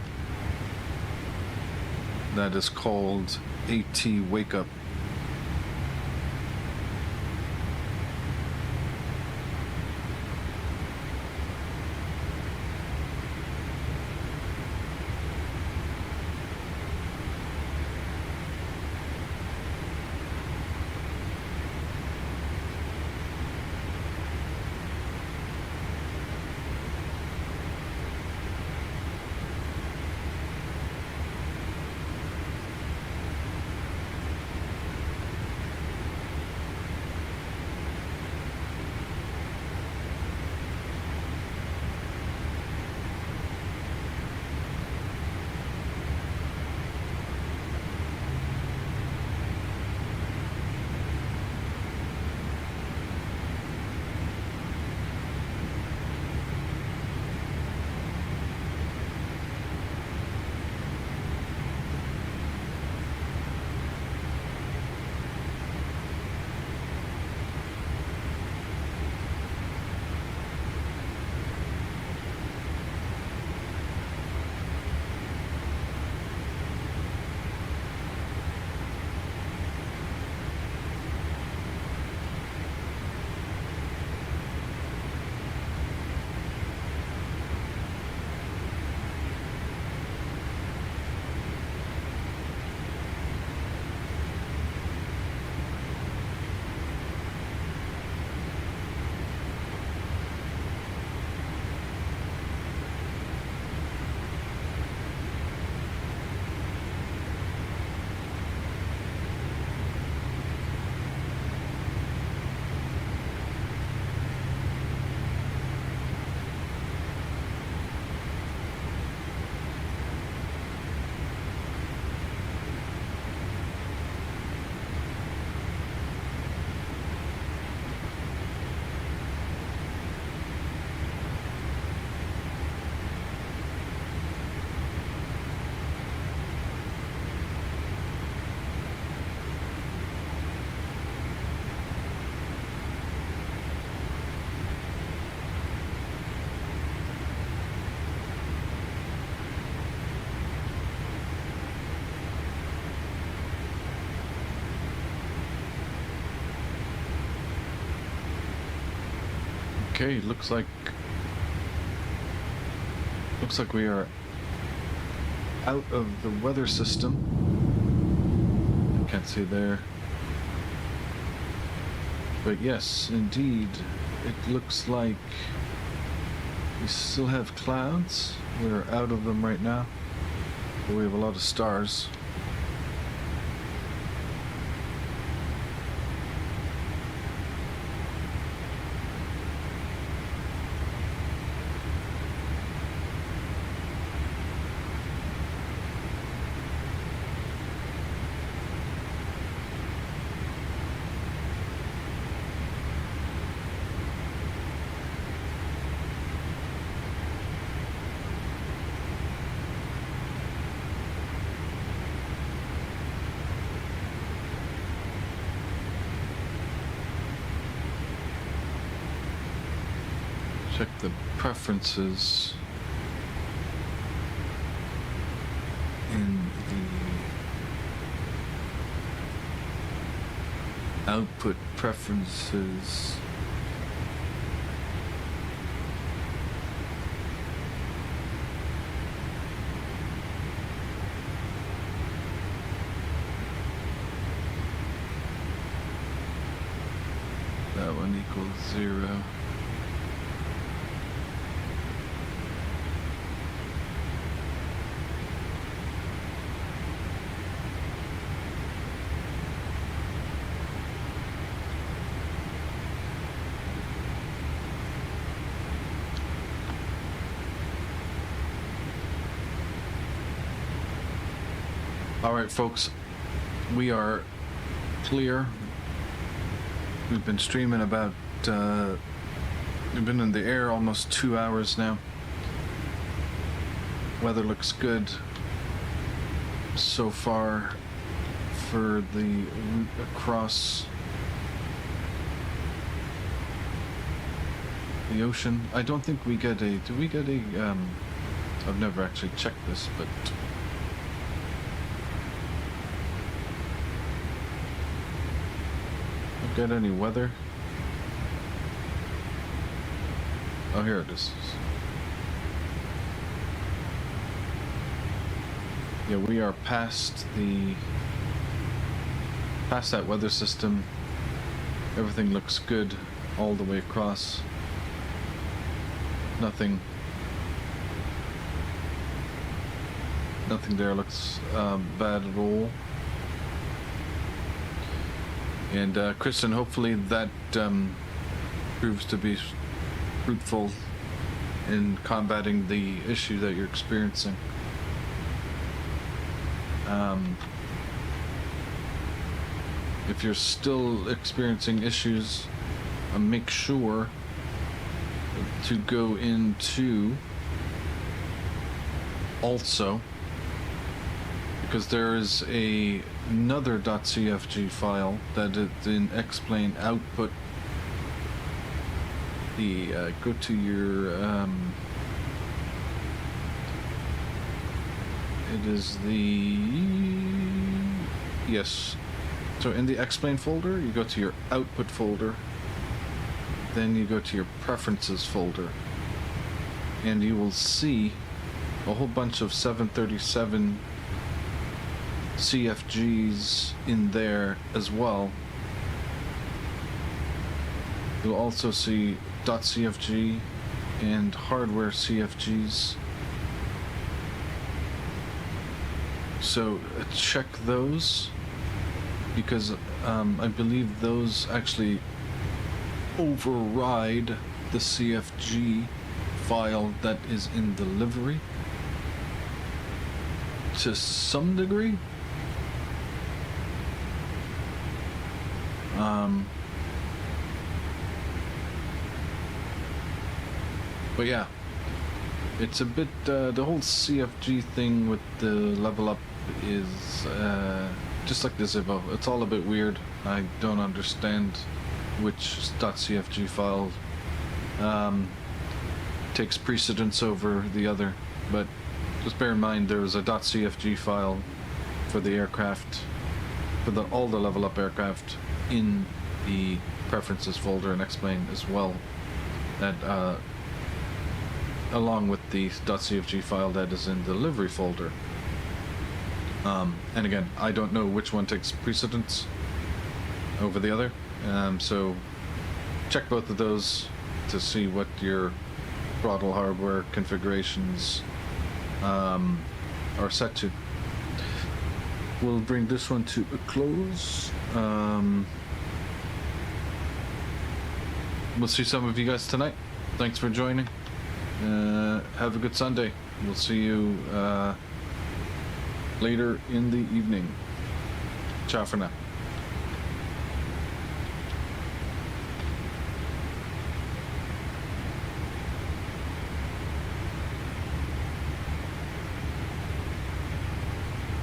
that is called AT Wake Up. Okay, looks like we are out of the weather system. I can't see there. But yes, indeed, it looks like we still have clouds. We're out of them right now, but we have a lot of stars. Check the preferences in the output preferences. That one equals 0. All right, folks, we are clear. We've been streaming about, we've been in the air almost 2 hours now. Weather looks good so far for the route across the ocean. I don't think we get a... Do we get a... I've never actually checked this, but... Don't get any weather. Oh, here it is. Yeah, we are past that weather system. Everything looks good all the way across. Nothing there looks bad at all. And Kristen, hopefully that proves to be fruitful in combating the issue that you're experiencing. If you're still experiencing issues, make sure to go into also, because there is another .cfg file that is in X-plane output. Go to your it is the yes. So in the X-plane folder, you go to your output folder, then you go to your preferences folder, and you will see a whole bunch of 737 CFGs in there as well. You'll also see .cfg and hardware CFGs. So check those, because I believe those actually override the CFG file that is in the livery to some degree. But yeah, it's a bit, the whole CFG thing with the level up is just like the Zivo. It's all a bit weird. I don't understand which .cfg file takes precedence over the other, but just bear in mind there was a .cfg file for the aircraft, for all the level up aircraft in the preferences folder in X-plane as well, that along with the .cfg file that is in the livery folder. And again, I don't know which one takes precedence over the other, so check both of those to see what your throttle hardware configurations are set to. We'll bring this one to a close. We'll see some of you guys tonight. Thanks for joining. Have a good Sunday. We'll see you later in the evening. Ciao for now.